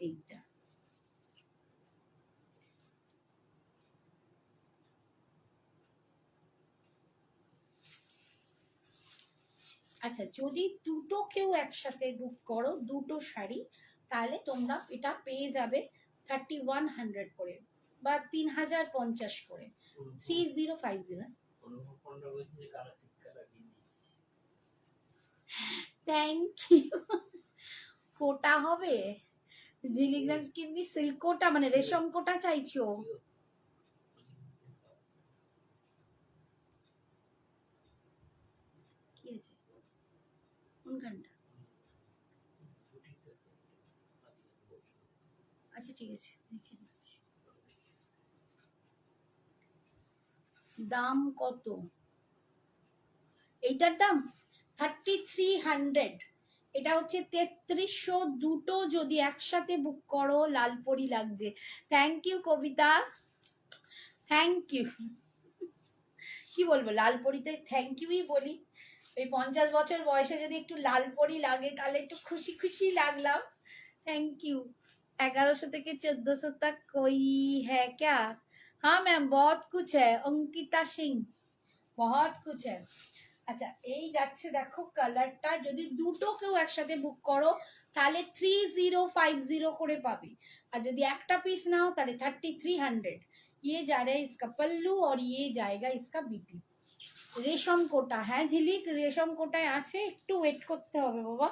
[SPEAKER 1] এইটা। আচ্ছা, যদি দুটো কেউ একসাথে বুক করো দুটো শাড়ি, তাহলে তোমরা এটা পেয়ে যাবে 3100 করে বা 3050 করে, 3050। Thank you. কোটা হবে, জিলিগ্রাস কিনবি, সিল্ক কোটা মানে রেশম কোটা চাইছো? কি আছে কোনখানটা? আচ্ছা ঠিক আছে, দেখে নিচ্ছি। দাম কত এইটার? দাম 3300। এটা হচ্ছে 3300, দুটো যদি একসাথে বুক করো লালপরি লাগছে। Thank you Kabita. Thank you. কি বলবো, লাল পরিতে থ্যাংক ইউই বলি। এই 50 বছর বয়সে যদি একটু লাল পরি লাগে তাহলে একটু খুশি খুশি লাগলাম। Thank you. 1100 থেকে 1400 तक कोई है क्या? हाँ मैम बहुत कुछ है, अंकिता सिंह बहुत कुछ है। আচ্ছা এই যাচ্ছে দেখো কালারটা, যদি দুটো কেউ একসাথে বুক করো তাহলে 3050 করে পাবে, আর যদি একটা পিস নাও তাহলে 3300। ये जा रहा है इसका पल्लू और ये जाएगा इसका बीपी। রেশম কোটা, হ্যাঁ ঝিলিক রেশম কোটায় আছে, একটু ওয়েট করতে হবে বাবা।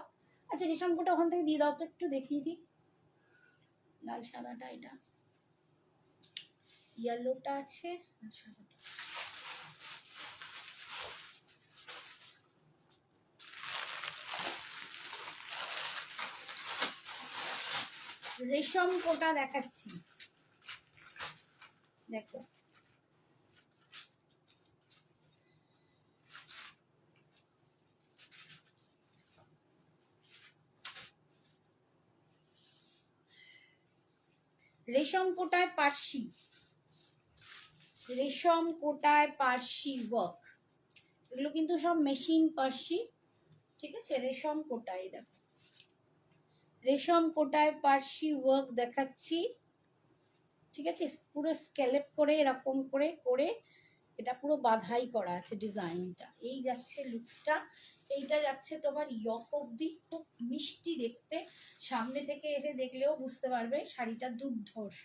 [SPEAKER 1] আচ্ছা রেশম কোটা ওখান থেকে দিয়ে দাও তো, একটু দেখিয়ে দিই। লাল সাদাটা এটা, ইয়েলোটা আছে আর সাদাটা। রেশম কোটা দেখাচ্ছি, দেখো রেশম কোটায় পার্সি, রেশম কোটায় পার্সি ওয়ার্ক, এগুলো কিন্তু সব মেশিন পার্সি, ঠিক আছে। রেশম কোটায় দেখো, রেশম কোটায় পার্সি ওয়ার্ক দেখাচ্ছি, ঠিক আছে। পুরো স্কেলেপ করে এরকম করে করে এটা পুরো বাধাই করা আছে ডিজাইনটা। এই যাচ্ছে লুকসটা, এইটা যাচ্ছে তোমার ইয়ক অব্দি, খুব মিষ্টি দেখতে, সামনে থেকে এসে দেখলেও বুঝতে পারবে শাড়িটা দুর্ধর্ষ।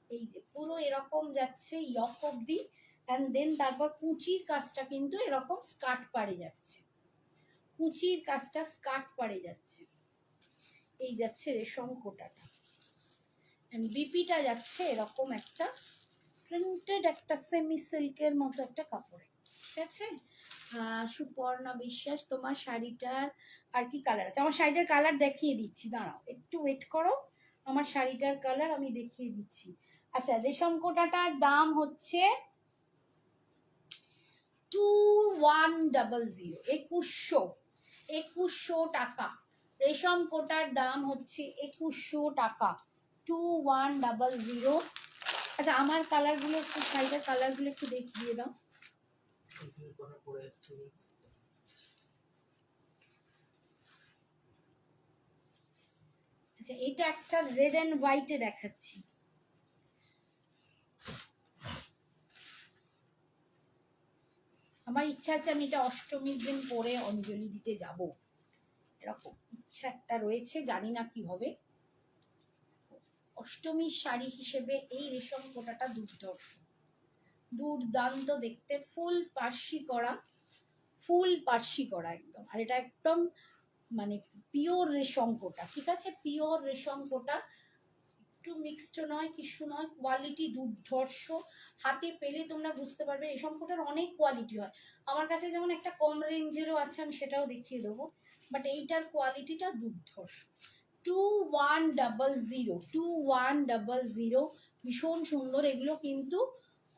[SPEAKER 1] এই যে পুরো এরকম যাচ্ছে ইয়ক অব্দি, অ্যান্ড দেন তারপর কুচির কাজটা কিন্তু এরকম স্কার্ট পাড়ে যাচ্ছে, কুচির কাজটা স্কার্ট পাড়ে যাচ্ছে। এই যাচ্ছে রেশম কোটাটা, বিপিটা যাচ্ছে এরকম একটা প্রিন্টেড একটা সেমি সিল্কের মতো একটা কাপড়ে, ঠিক আছে। সুপর্ণা বিশ্বাস, তোমার শাড়িটার আর কি কালার আছে? আমার শাড়িটার কালার দেখিয়ে দিচ্ছি, দাঁড়াও একটু ওয়েট করো, আমার শাড়িটার কালার আমি দেখিয়ে দিচ্ছি। আচ্ছা রেশম কোটাটার দাম হচ্ছে 2100, 2100 টাকা। রেশম কোটার দাম হচ্ছে 2100 টাকা, 2100। আচ্ছা আমার কালারগুলো একটু, শাড়িটার কালারগুলো একটু দেখিয়ে দাও। আচ্ছা এটা একটা রেড অ্যান্ড হোয়াইটে দেখাচ্ছি, আমার ইচ্ছা আছে আমি এটা অষ্টমীর দিন পরে অঞ্জলি দিতে যাব, এরকম ইচ্ছা একটা রয়েছে, জানি না কি হবে। অষ্টমীর শাড়ি হিসেবে এই রেশম কোটাটা দুর্ধর্ষ, দুর্দান্ত দেখতে, ফুল পার্সি করা, ফুল পার্সি করা একদম, আর এটা একদম মানে পিওর রেশম কোটা, ঠিক আছে, পিওর রেশম কোটা, একটু মিক্সড নয় কিছু নয়, কোয়ালিটি দুর্ধর্ষ। হাতে পেলে তোমরা বুঝতে পারবে রেশম কোটার অনেক কোয়ালিটি হয়, আমার কাছে যেমন একটা কম রেঞ্জেরও আছে, আমি সেটাও দেখিয়ে দেবো, বাট এইটার কোয়ালিটিটা দুর্ধর্ষ। 2100, 2100, ভীষণ সুন্দর, এগুলো কিন্তু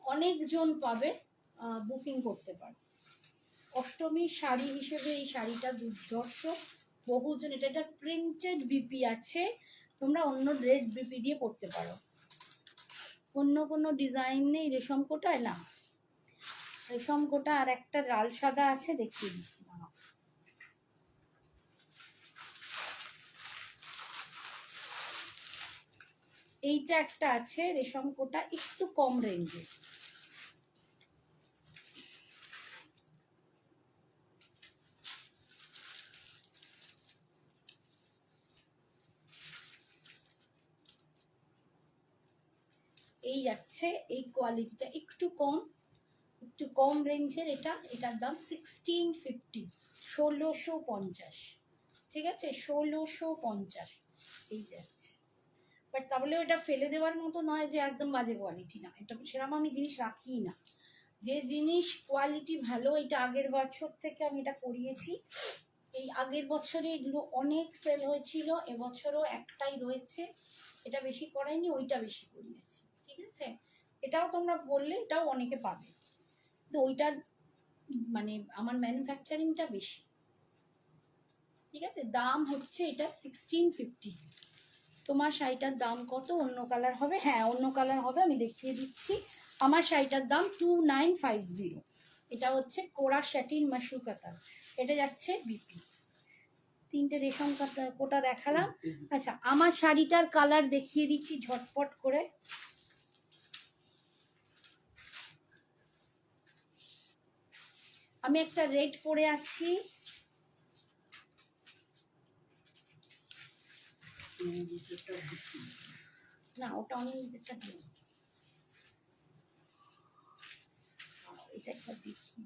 [SPEAKER 1] অনেকজন পাবে, বুকিং করতে পারবে। অষ্টমীর শাড়ি হিসেবে এই শাড়িটা দুর্ধর্ষ, বহুজন, এটা একটা প্রিন্টেড বিপি আছে, তোমরা অন্য রেড বিপি দিয়ে পরতে পারো, অন্য কোনো ডিজাইন নেই রেশম কোটায়, না রেশম কোটা আর একটা লাল সাদা আছে, দেখিয়ে দিচ্ছি না। এইটা একটা আছে রেশম কোটা, একটু কম রেঞ্জে, এই যাচ্ছে, এই কোয়ালিটিটা একটু কম, একটু কম রেঞ্জের, এটা, এটার দাম 1650, 1650, ঠিক আছে 1650 এই যাচ্ছে। বাট তাহলেও এটা ফেলে দেওয়ার মতো নয় যে একদম বাজে কোয়ালিটি, না, এটা সেরকম আমি জিনিস রাখি না, যে জিনিস কোয়ালিটি ভালো, এটা আগের বছর থেকে আমি এটা করিয়েছি, এই আগের বছরে এগুলো অনেক সেল হয়েছিল, এবছরও একটাই রয়েছে, এটা বেশি করাইনি, ওইটা বেশি করিয়েছি, ঠিক আছে। এটাও তোমরা বললে এটাও অনেকে পাবে, তো ওইটার মানে আমার ম্যানুফ্যাকচারিংটা বেশি, ঠিক আছে। দাম হচ্ছে এটা 1650। তোমার শাড়িটার দাম কত? অন্য কালার হবে? হ্যাঁ অন্য কালার হবে, আমি দেখিয়ে দিচ্ছি, আমার শাড়িটার দাম 2950। এটা হচ্ছে কোরা শ্যাটিন মাশরু কাতান, এটা যাচ্ছে বিপি। তিনটে রেশম কোটা দেখালাম। আচ্ছা, আমার শাড়িটার কালার দেখিয়ে দিচ্ছি ঝটপট করে। আমি একটা রেড পরে আছি, না ওটা অনেক নিচেরটা দিই, এটা একটা দেখি।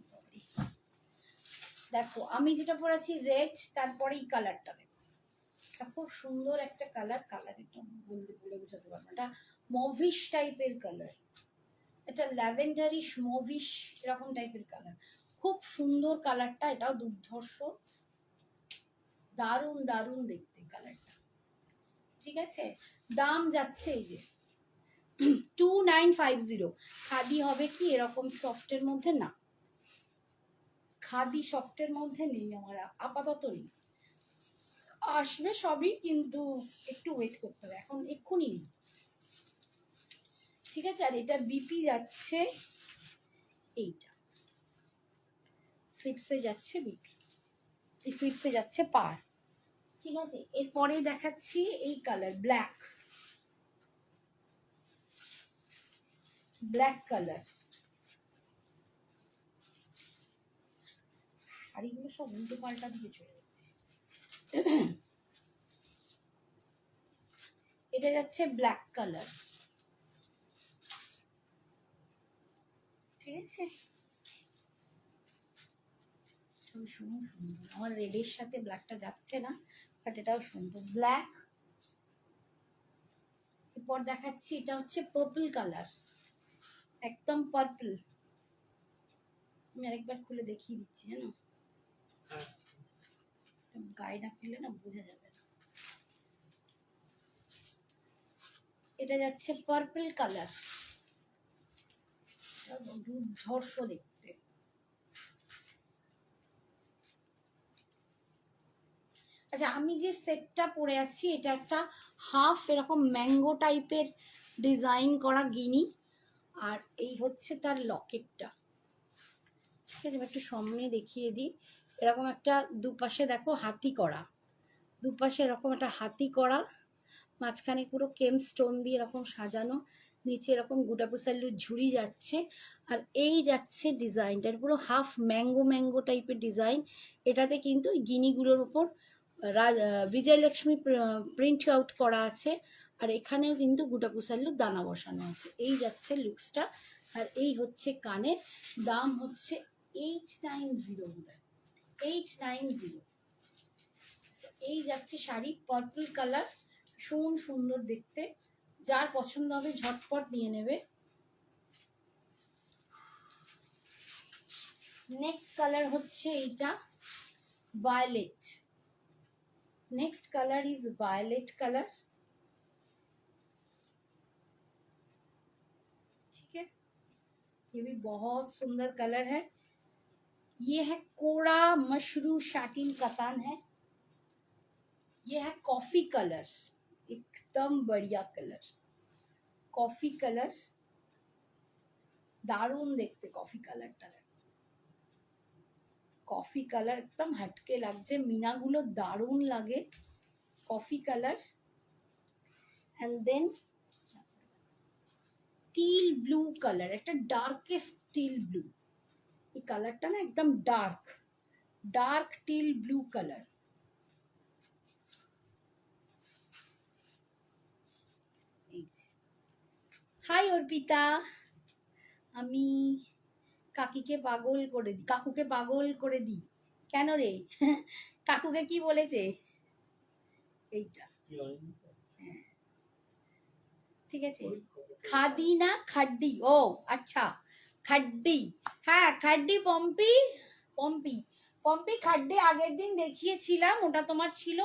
[SPEAKER 1] দেখো আমি যেটা পরেছি রেড, তারপরে এই কালারটা দেখো, খুব সুন্দর একটা কালার। কালার এটা বলতে বলে বোঝাতে পারবো, এটা মভিশ টাইপের কালার, এটা ল্যাভেন্ডারিশ মভিশ এরকম টাইপের কালার, খুব সুন্দর কালারটা। এটাও দুর্ধর্ষ, দারুণ দারুণ দেখতে কালারটা। ঠিক আছে, দাম যাচ্ছে এই যে 2950। খাদি হবে কি এরকম সফটের মধ্যে? না, খাদি সফটের মধ্যে নেই আমার, আপাতত নেই, আসবে সবই, কিন্তু একটু ওয়েট করতে হবে, এখন এক্ষুনি নেই। ঠিক আছে, আর এটা বিপি যাচ্ছে, এইটা স্লিপসে যাচ্ছে বিপি, এই স্লিপসে যাচ্ছে পার। ঠিক আছে, এরপরে দেখাচ্ছি এই কালার, ব্ল্যাক, ব্ল্যাক কালার। শাড়িগুলো সব উল্টো পাল্টা দিয়ে চলে যাচ্ছে। এটা যাচ্ছে ব্ল্যাক কালার। ঠিক আছে, সুন্দর, আমার রেডের সাথে ব্ল্যাকটা যাচ্ছে না, বাট এটাও সুন্দর ব্ল্যাক। এরপর দেখাচ্ছি এটা হচ্ছে পার্পল কালার, একদম পার্পল। আমি আরেকবার খুলে দেখিয়ে দিচ্ছি, জানো গায়ে না ফেলে না বোঝা যাবে না। এটা যাচ্ছে পার্পল কালার, দুর্ধর্ষ দেখতে। আচ্ছা, আমি যে সেটটা পরে আছি এটা একটা হাফ এরকম ম্যাঙ্গো টাইপের ডিজাইন করা গিনি, আর এই হচ্ছে তার লকেটটা। ঠিক আছে, একটু সামনে দেখিয়ে দিই। এরকম একটা দুপাশে দেখো হাতি করা, দুপাশে এরকম একটা হাতি করা, মাঝখানে পুরো কেম স্টোন দিয়ে এরকম সাজানো, নিচে এরকম গোটাপুসাল্লুর ঝুড়ি যাচ্ছে, আর এই যাচ্ছে ডিজাইনটার পুরো হাফ ম্যাঙ্গো ম্যাঙ্গো টাইপের ডিজাইন। এটাতে কিন্তু গিনিগুলোর উপর বিজয়লক্ষ্মী প্রিন্ট আউট করা আছে, আর এখানেও কিন্তু গোটাপুসাল্লুর দানা বসানো আছে। এই যাচ্ছে লুকসটা, আর এই হচ্ছে কানের। দাম হচ্ছে 890, 890। এই যাচ্ছে শাড়ি, পার্পল কালার, ভীষণ সুন্দর দেখতে, যার পছন্দ হবে ঝটপট নিয়ে নেবে। নেক্সট কালার হচ্ছে এইটা violet, next colour is violet colour. ठीक है, ये भी बहुत सुंदर कलर है। ये है कोड़ा मशरू शाटिन कतान है। ये है कॉफी कलर, एकदम बढ़िया कलर, कॉफी कलर, दारुण देखते कॉफी कलरটা, कॉफी कलर एकदम हटके লাগছে, মিনাগুলো দারুণ লাগে, coffee colour. And then teal blue colour, একটা ডার্কেস্ট টিল ব্লু, এই কালারটা না একদম dark, dark teal blue colour. Hi Arpita, আমি কাকিকে পাগল করে দিই, কাকুকে পাগল করে দিই। কেন রে? কাকুকে কি বলেছে? এইটা ঠিক আছে, খাদি না খাড্ডি? ও আচ্ছা, খাড্ডি, হ্যাঁ খাড্ডি। পম্পি, পম্পি, পম্পি খাড্ডি আগের দিন দেখিয়েছিলাম, ওটা তোমার ছিল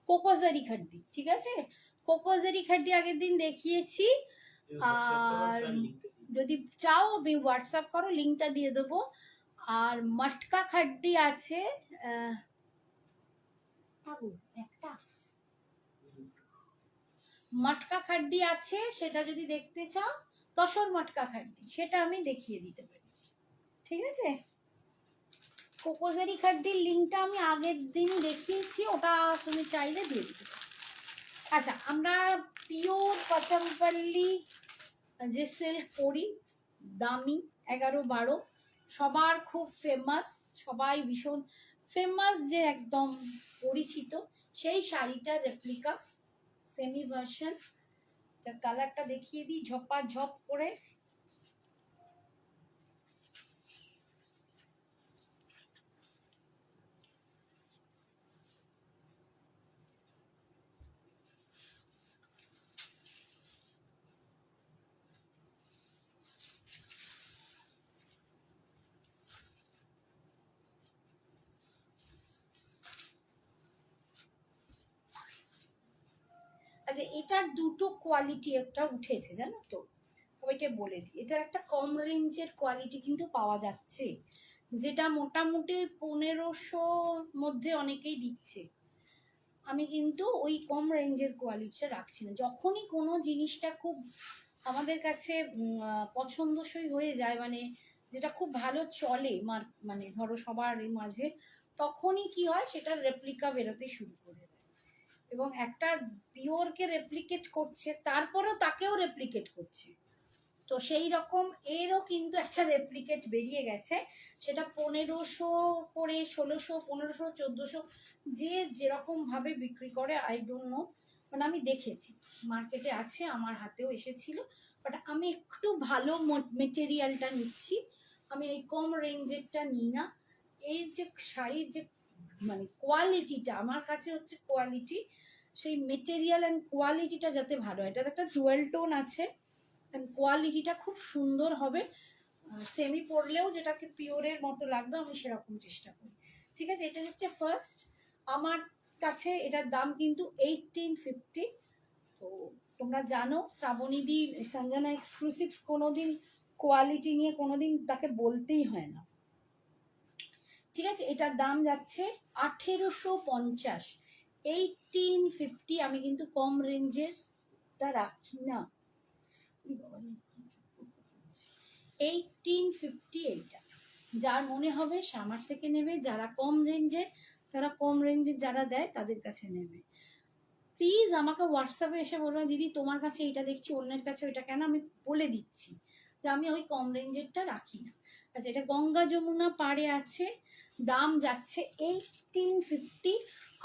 [SPEAKER 1] কোকোজারি খাড্ডি। ঠিক আছে, কোকোজারি খাড্ডি আগের দিন দেখিয়েছি, আর যদি চাও আমি হোয়াটসঅ্যাপ করো, লিঙ্কটা দিয়ে দেবো। আর মটকা খাড্ডি আছে, একটা মটকা খাড্ডি আছে, সেটা যদি দেখতে চাও তসর মটকা খাড্ডি, সেটা আমি দেখিয়ে দিতে পারি। ঠিক আছে, কোকোজারি খাড্ডির লিঙ্কটা আমি আগের দিন দেখিয়েছি, ওটা তুমি চাইলে দিয়ে দিতে পারো। আচ্ছা, আমরা পিওর পচমপল্লি যে সিল্ক পরি, দামি 11-12, সবার খুব ফেমাস, সবাই ভীষণ ফেমাস, যে একদম পরিচিত সেই শাড়িটার রেপ্লিকা সেমি ভার্সন। কালারটা দেখিয়ে দিই ঝপাঝপ করে। আচ্ছা, এটার দুটো কোয়ালিটি একটা উঠেছে জানো তো, সবাইকে বলে দিই, এটার একটা কম রেঞ্জের কোয়ালিটি কিন্তু পাওয়া যাচ্ছে, যেটা মোটামুটি 1500 মধ্যে অনেকেই দিচ্ছে। আমি কিন্তু ওই কম রেঞ্জের কোয়ালিটিটা রাখছি না। যখনই কোনো জিনিসটা খুব আমাদের কাছে পছন্দসই হয়ে যায়, মানে যেটা খুব ভালো চলে মানে ধরো সবার মাঝে, তখনই কি হয়, সেটার রেপ্লিকা বেরোতে শুরু করে দেয়, এবং একটা পিওরকে রেপ্লিকেট করছে, তারপরেও তাকেও রেপ্লিকেট করছে। তো সেই রকম এরও কিন্তু একটা রেপ্লিকেট বেরিয়ে গেছে, সেটা 1500 করে, 1600, 1500, 1400, যে যেরকম ভাবে বিক্রি করে আই ডোন্ট নো, মানে আমি দেখেছি মার্কেটে আছে, আমার হাতেও এসেছিল, বাট আমি একটু ভালো মেটেরিয়ালটা নিচ্ছি, আমি ওই কম রেঞ্জেরটা নিই না। এর যে শাড়ির যে মানে কোয়ালিটিটা আমার কাছে হচ্ছে কোয়ালিটি, সেই মেটেরিয়াল অ্যান্ড কোয়ালিটিটা যাতে ভালো হয়, এটা একটা ডুয়েল টোন আছে, কোয়ালিটিটা খুব সুন্দর হবে, সেমি পরলেও যেটাকে পিওরের মতো লাগবে, আমি সেরকম চেষ্টা করি। ঠিক আছে, এটা হচ্ছে ফার্স্ট। আমার কাছে এটার দাম কিন্তু 1850। তো তোমরা জানো শ্রাবণীদি সঞ্জনা এক্সক্লুসিভ কোনোদিন কোয়ালিটি নিয়ে কোনোদিন তাকে বলতেই হয় না। ঠিক আছে, এটার দাম যাচ্ছে 1850, 1850। আমি কিন্তু কম রেঞ্জের রাখি না। 1850 এইটা, যার মনে হবে সে আমার থেকে নেবে, যারা কম রেঞ্জের, তারা কম রেঞ্জের যারা দেয় তাদের কাছে নেবে। প্লিজ আমাকে হোয়াটসঅ্যাপে এসে বলবে, দিদি তোমার কাছে এটা দেখছি, অন্যের কাছে ওইটা কেন, আমি বলে দিচ্ছি যে আমি ওই কম রেঞ্জেরটা রাখি না। আচ্ছা, এটা গঙ্গা যমুনা পাড়ে আছে, দাম যাচ্ছে 1850,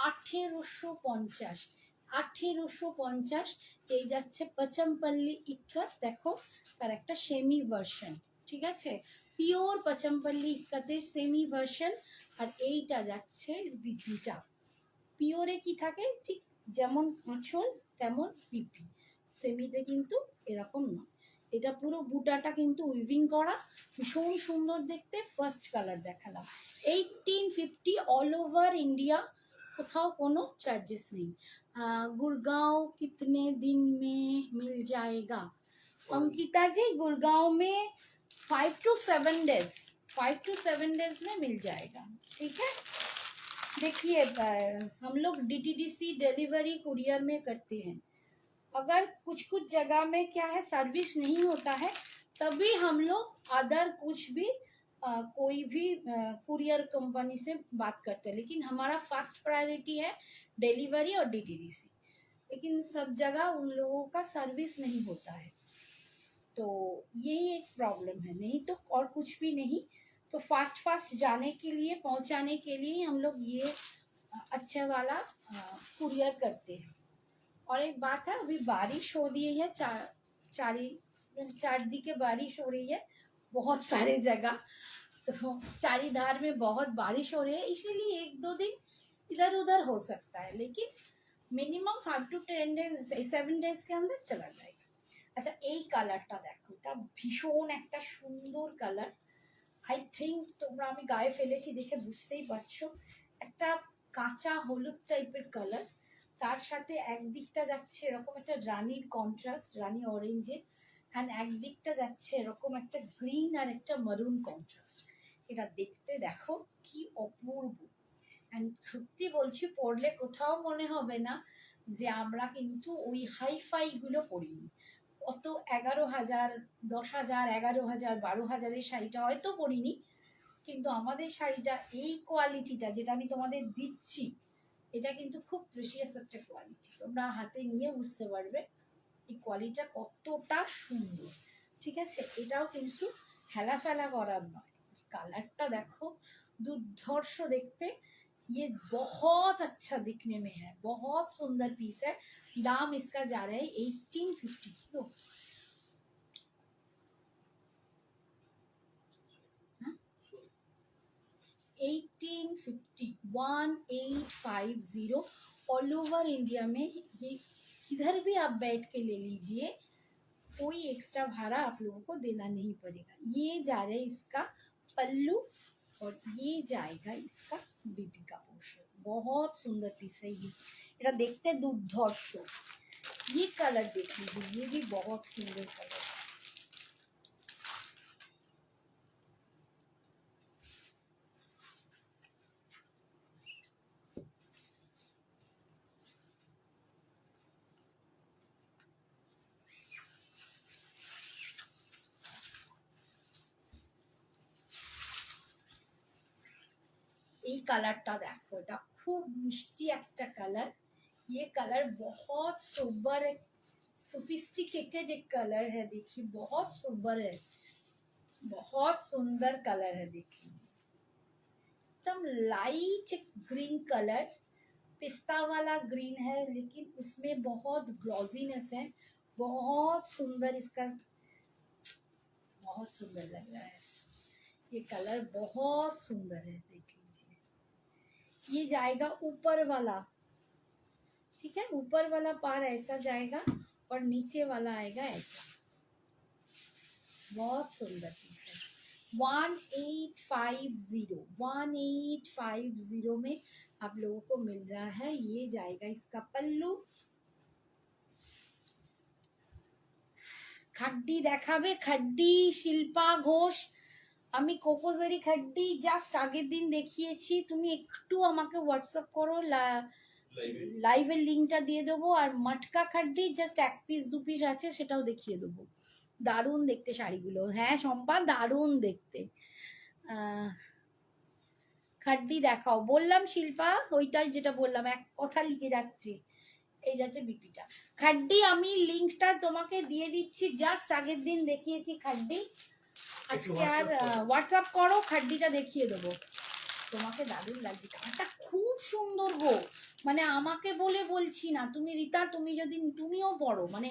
[SPEAKER 1] 1850, 1850। এই যাচ্ছে পচমপল্লি ইক্কত, দেখো তার একটা সেমি ভার্সন। ঠিক আছে, পিওর পচমপল্লি ইক্কতের সেমি ভার্সন। আর এইটা যাচ্ছে বিপিটা, পিওরে কি থাকে, ঠিক যেমন আঁচল তেমন পিপি, সেমিতে কিন্তু এরকম নয়। এটা পুরো বুটাটা কিন্তু উইভিং করা, ভীষণ সুন্দর দেখতে। ফার্স্ট কালার দেখালাম, 1850, অল ওভার ইন্ডিয়া, কোথাও কোনো চার্জেস নেই। गुड़गांव कितने दिन में मिल जाएगा? अंकिता जी, गुड़गांव में 5 to 7 डेज, 5 to 7 डेज में मिल जाएगा। ठीक है, देखिए हम लोग डीटीडीसी डिलीवरी कुरियर में करते हैं। अगर कुछ कुछ जगह में क्या है, सर्विस नहीं होता है, तभी हम लोग अदर कुछ भी कोई भी कुरियर कंपनी से बात करते हैं, लेकिन हमारा फर्स्ट प्रायोरिटी है डिलीवरी और डीटीडीसी। लेकिन सब जगह उन लोगों का सर्विस नहीं होता है, तो यही एक प्रॉब्लम है, नहीं तो और कुछ भी नहीं। तो फास्ट फास्ट जाने के लिए, पहुंचाने के लिए हम लोग ये अच्छा वाला कुरियर करते हैं। और एक बात है, अभी बारिश हो रही है, चारदिके बारिश हो रही है बहुत सारे जगह, तो चारीधार में बहुत बारिश हो रही है, इसीलिए 1-2 दिन इधर उधर हो सकता है, लेकिन मिनिमम 5 to 10 डेज, 7 डेज के अंदर चला जाएगा। আচ্ছা, এই কালারটা দেখো, এটা ভীষণ একটা সুন্দর কালার। আই থিঙ্ক তোমরা, আমি গায়ে ফেলেছি দেখে বুঝতেই পারছো, একটা কাঁচা হলুদ টাইপের কালার, তার সাথে একদিকটা যাচ্ছে এরকম একটা রানির কন্ট্রাস্ট, রানি অরেঞ্জের, অ্যান্ড একদিকটা যাচ্ছে এরকম একটা গ্রিন আর একটা মারুন কন্ট্রাস্ট। এটা দেখতে দেখো কি অপূর্ব, অ্যান্ড সত্যি বলছি, পরলে কোথাও মনে হবে না যে আমরা কিন্তু ওই হাইফাইগুলো পরিনি, অত 11,000, 10,000, 11,000, 12,000-এর শাড়িটা হয়তো পরিনি, কিন্তু আমাদের শাড়িটা এই কোয়ালিটিটা যেটা আমি তোমাদের দিচ্ছি, এটা কিন্তু খুব প্রেশিয়াস একটা কোয়ালিটি। তোমরা হাতে নিয়ে বুঝতে পারবে এই কোয়ালিটিটা কতটা সুন্দর। ঠিক আছে, এটাও কিন্তু হেলা ফেলা করার নয়। কালারটা देखो दुर्धर्ष देखते, ये बहुत अच्छा दिखने में है, बहुत सुंदर पीस है। दाम इसका जा रहा है 1850। तो 1850, 1850 ऑल ओवर इंडिया में। ये किधर भी आप बैठ के ले लीजिए, कोई एक्स्ट्रा भाड़ा आप लोगों को देना नहीं पड़ेगा। ये जा रहा है इसका पल्लू और ये जाएगा इसका बीबी का पोर्शन। बहुत सुंदर पीस है ये, এটা দেখতে দুর্ধর্ষ। ये कलर देख लीजिए, ये भी बहुत सुंदर कलर है। এই কালারটা দেখো, এটা খুব মিষ্টি একটা কালার। ये कलर बहुत सोबर है, सोफिस्टिकेटेड एक कलर है। देखिए बहुत सोबर है, बहुत सुंदर कलर है। देखिए एकदम लाइट ग्रीन कलर, पिस्ता वाला ग्रीन है, लेकिन उसमें बहुत ग्लॉजीनेस है। बहुत सुंदर इसका, बहुत सुंदर लग रहा है। ये कलर बहुत सुंदर है, देख लीजिए। ये जाएगा ऊपर वाला, ठीक है, ऊपर वाला पार ऐसा जाएगा और नीचे वाला आएगा ऐसा। बहुत सुंदर पीस है। 1850 में आप लोगों को मिल रहा है। ये जाएगा इसका पल्लू। খাড্ডি দেখাবে? খাড্ডি শিল্পা ঘোষ, আমি কোকোজারি খাড্ডি জাস্ট আগের দিন দেখিয়েছি। তুমি একটু আমাকে হোয়াটসঅ্যাপ করো, লাইভের লিঙ্কটা দিয়ে দেবো। আর মটকা খাড্ডি জাস্ট 1 পিস 2 পিস আছে, সেটাও দেখিয়ে দেবো। দারুণ দেখতে শাড়িগুলো। হ্যাঁ শম্পা, দারুণ দেখতে। খাড্ডি দেখাও বললাম শিল্পা, ওইটাই যেটা বললাম, এক কথা লিখে যাচ্ছে। এই যাচ্ছে বিপিটা। খাড্ডি আমি লিঙ্কটা তোমাকে দিয়ে দিচ্ছি, জাস্ট আগের দিন দেখিয়েছি খাড্ডি। আজকে আর হোয়াটসঅ্যাপ করো, খাড্ডিটা দেখিয়ে দেবো তোমাকে। দারুণ লাগছে, কালারটা খুব সুন্দর গো। মানে আমাকে বলে বলছি না, তুমি রীতা, তুমি যদি তুমিও পড়ো, মানে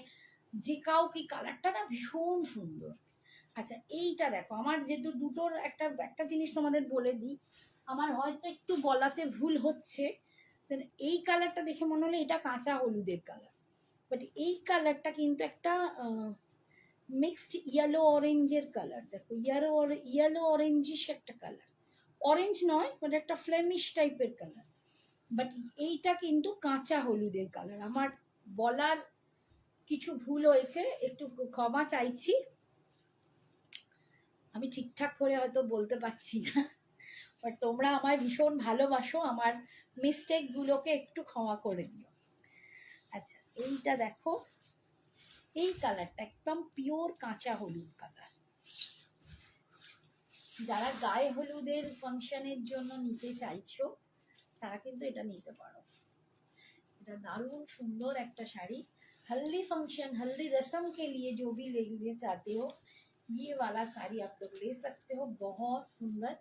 [SPEAKER 1] যে কাউকে, কালারটা না ভীষণ সুন্দর। আচ্ছা এইটা দেখো, আমার যেহেতু দুটোর একটা জিনিস তোমাদের বলে দিই, আমার হয়তো একটু বলাতে ভুল হচ্ছে। এই কালারটা দেখে মনে হলো এটা কাঁচা হলুদের কালার, বাট এই কালারটা কিন্তু একটা মিক্সড ইয়েলো অরেঞ্জের কালার। দেখো ইয়েলো অরেঞ্জিশ একটা কালার, অরেঞ্জ নয়, মানে একটা ফ্লেমিশ টাইপের কালার, বাট এইটা কিন্তু কাঁচা হলুদের কালার। আমার বলার কিছু ভুল হয়েছে, একটু ক্ষমা চাইছি। আমি ঠিকঠাক করে হয়তো বলতে পারছি না, বাট তোমরা আমায় ভীষণ ভালোবাসো, আমার মিস্টেকগুলোকে একটু ক্ষমা করে দিও। আচ্ছা এইটা দেখো, এই কালারটা একদম পিওর কাঁচা হলুদ কালার। যারা গায়ে হলুদের ফাংশনের জন্য নিতে চাইছো তারা কিন্তু এটা নিতে পারো। এটা দারুণ সুন্দর একটা শাড়ি। हल्दी फंक्शन, हल्दी रस्म के लिए जो भी लेना चाहते हो, ये वाला साड़ी आप लोग ले सकते हो। बहुत सुंदर।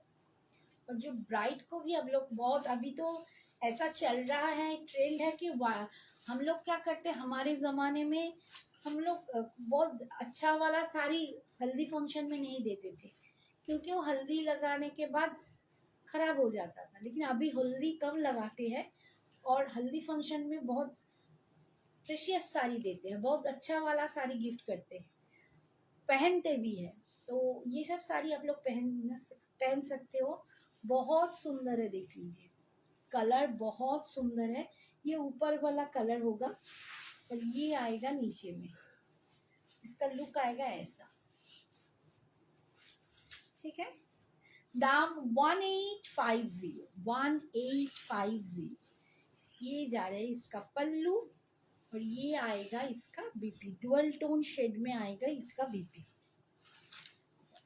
[SPEAKER 1] और जो ब्राइड को भी हम लोग बहुत, अभी तो ऐसा चल रहा है, ट्रेंड है कि हम लोग क्या करते हैं, हमारे ज़माने में हम लोग बहुत अच्छा वाला साड़ी हल्दी फंक्शन में नहीं देते थे, क्योंकि वो हल्दी लगाने के बाद ख़राब हो जाता था। लेकिन अभी हल्दी कम लगाते हैं और हल्दी फंक्शन में बहुत प्रेशियस साड़ी देते हैं, बहुत अच्छा वाला साड़ी गिफ्ट करते हैं, पहनते भी हैं। तो ये सब साड़ी आप लोग पहन सकते हो। बहुत सुंदर है, देख लीजिए कलर बहुत सुंदर है। ये ऊपर वाला कलर होगा और ये आएगा नीचे में, इसका लुक आएगा ऐसा, ठीक है। दाम 1850, 1850। ये जा रहा है इसका पल्लू और ये आएगा इसका बीपी, डुअल टोन शेड में आएगा इसका बीपी।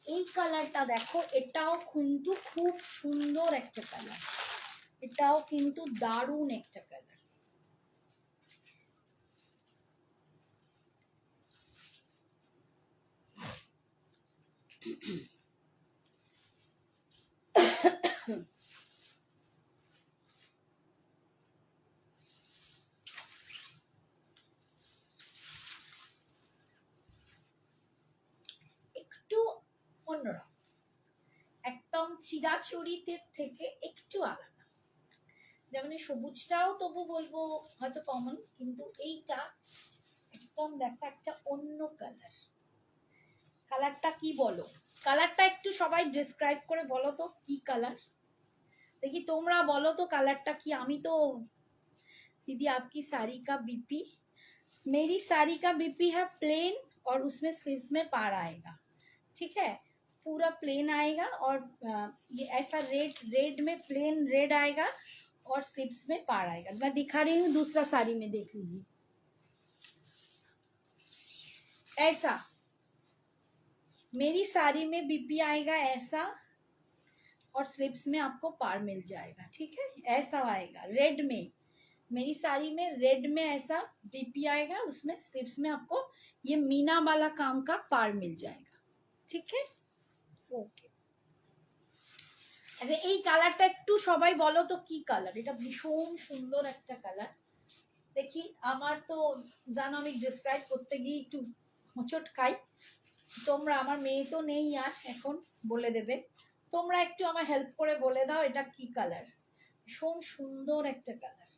[SPEAKER 1] এই কালারটা দেখো, এটাও কিন্তু খুব সুন্দর একটা কালার, এটাও কিন্তু দারুণ একটা কালার। একটু অন্যরকম, একদম চিরাচরিতের থেকে একটু আলাদা। যেমন এই সবুজটাও তবু বলবো হয়তো কমন, কিন্তু এইটা একদম দেখো একটা অন্য কালার। কালারটা কি বলো, কালারটা একটু সবাই ডিসক্রাইব করে বলো তো কি কালার, দেখি তোমরা বলো তো কালারটা কি। আমি তো दीदी आपकी साड़ी का बीपी, मेरी साड़ी का बीपी है प्लेन और उसमें स्लीव्स में पार आएगा, ठीक है, पूरा प्लेन आएगा और ये ऐसा रेड में प्लेन रेड आएगा और स्लीव्स में पार आएगा। मैं दिखा रही हूँ दूसरा साड़ी में, देख लीजिए ऐसा मेरी साड़ी में बीपी आएगा ऐसा और स्लीव्स में आपको पार मिल जाएगा, ठीक है, ऐसा आएगा रेड में, मेरी साड़ी में रेड में ऐसा बीपी आएगा, उसमें स्लीव्स में आपको ये मीना वाला काम का पार मिल जाएगा, ठीक है। ওকে, আচ্ছা এই কালারটা একটু সবাই বলো তো কি কালার, এটা ভীষণ সুন্দর একটা কালার। দেখি, আমার তো জানো আমি ডিসক্রাইব করতে গিয়ে একটু হোঁচট খাই, তোমরা, আমার মেয়ে তো নেই আর এখন, বলে দেবে, তোমরা একটু আমার হেল্প করে বলে দাও এটা কি কালার। ভীষণ সুন্দর একটা কালার,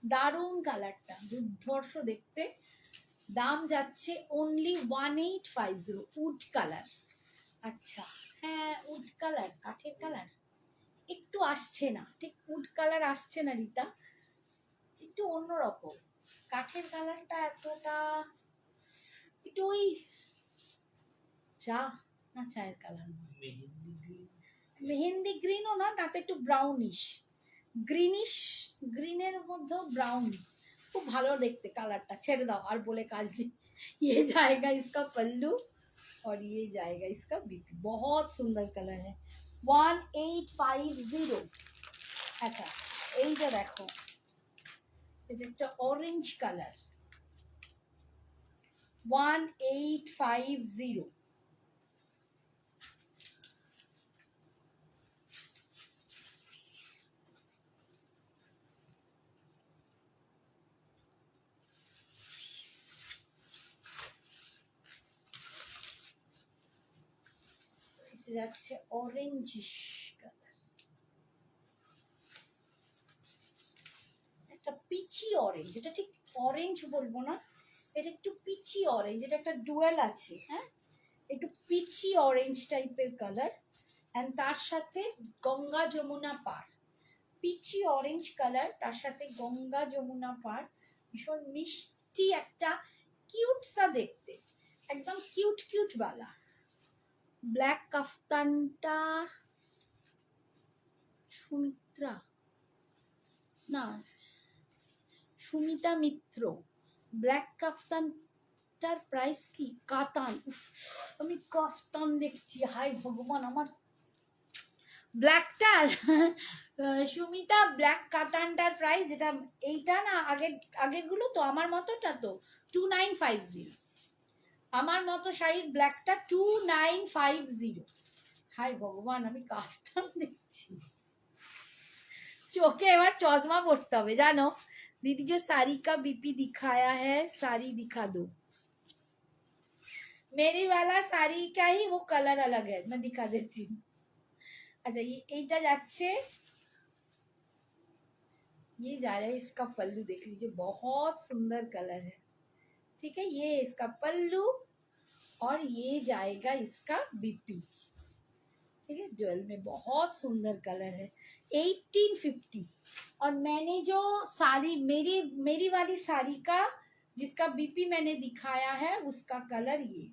[SPEAKER 1] দারুণ কালারটা, দুর্ধর্ষ দেখতে। দাম যাচ্ছে অনলি 1850, উড কালার। আচ্ছা হ্যাঁ, উড কালার, কাঠের কালার একটু আসছে না, ঠিক উড কালার আসছে না রিতা, একটু অন্যরকম। কাঠের কালারটা এতটা একটু ওই চা না, চায়ের কালার না, মেহেন্দি গ্রিনও না, তাতে একটু ব্রাউনিশ, গ্রিনিশ, গ্রিনের মধ্যেও ব্রাউন, খুব ভালো দেখতে কালারটা। ছেড়ে দাও, আর বলে কাজ নেই। ये जाएगा इसका पल्लू और ये जाएगा इसका बीपी, बहुत सुंदर कलर है 1850। अच्छा এইটা দেখো, এটা একটা অরেঞ্জ কালার 1850। যাচ্ছে অরেঞ্জিশ কালার, একটা পিচি অরেঞ্জ, এটা ঠিক অরেঞ্জ বলবো না, এটা একটু পিচি অরেঞ্জ, এটা একটা ডুয়েল আছে, হ্যাঁ একটু পিচি অরেঞ্জ টাইপের কালার, অ্যান্ড তার সাথে গঙ্গা যমুনা পার, পিচি অরেঞ্জ কালার, তার সাথে গঙ্গা যমুনা পার, ভীষণ মিষ্টি একটা, কিউট সা দেখতে, একদম কিউট কিউট বালা। ব্ল্যাক কাফতানটা সুমিত্রা না, সুমিতা মিত্র, ব্ল্যাক কাফতানটার প্রাইস কি, কাতান, আমি কাফতান দেখছি, হাই ভগবান আমার, ব্ল্যাকটার সুমিতা ব্ল্যাক কাতানটার প্রাইস, এটা এইটা না, আগেরগুলো তো আমার মতোটা তো 2950, আমার মতো শাড়ির ব্ল্যাকটা 2950। হাই ভগবান, আমি কাফতান দেখছি, চোখে এবার চশমা পড়তে হবে জানো। दीदी जो साड़ी का बीपी दिखाया है साड़ी दिखा दो, मेरी वाला साड़ी का ही वो कलर अलग है, मैं दिखा देती हूँ। अच्छा ये এইটা যাচ্ছে, ये जा रहा है इसका पल्लू, देख लीजिए बहुत सुंदर कलर है, ठीक है, ये इसका पल्लू और ये जाएगा इसका बीपी, ठीक है, ज्वेल में बहुत सुंदर कलर है 1850। और मैंने जो साड़ी मेरी वाली साड़ी का जिसका बीपी मैंने दिखाया है उसका कलर ये,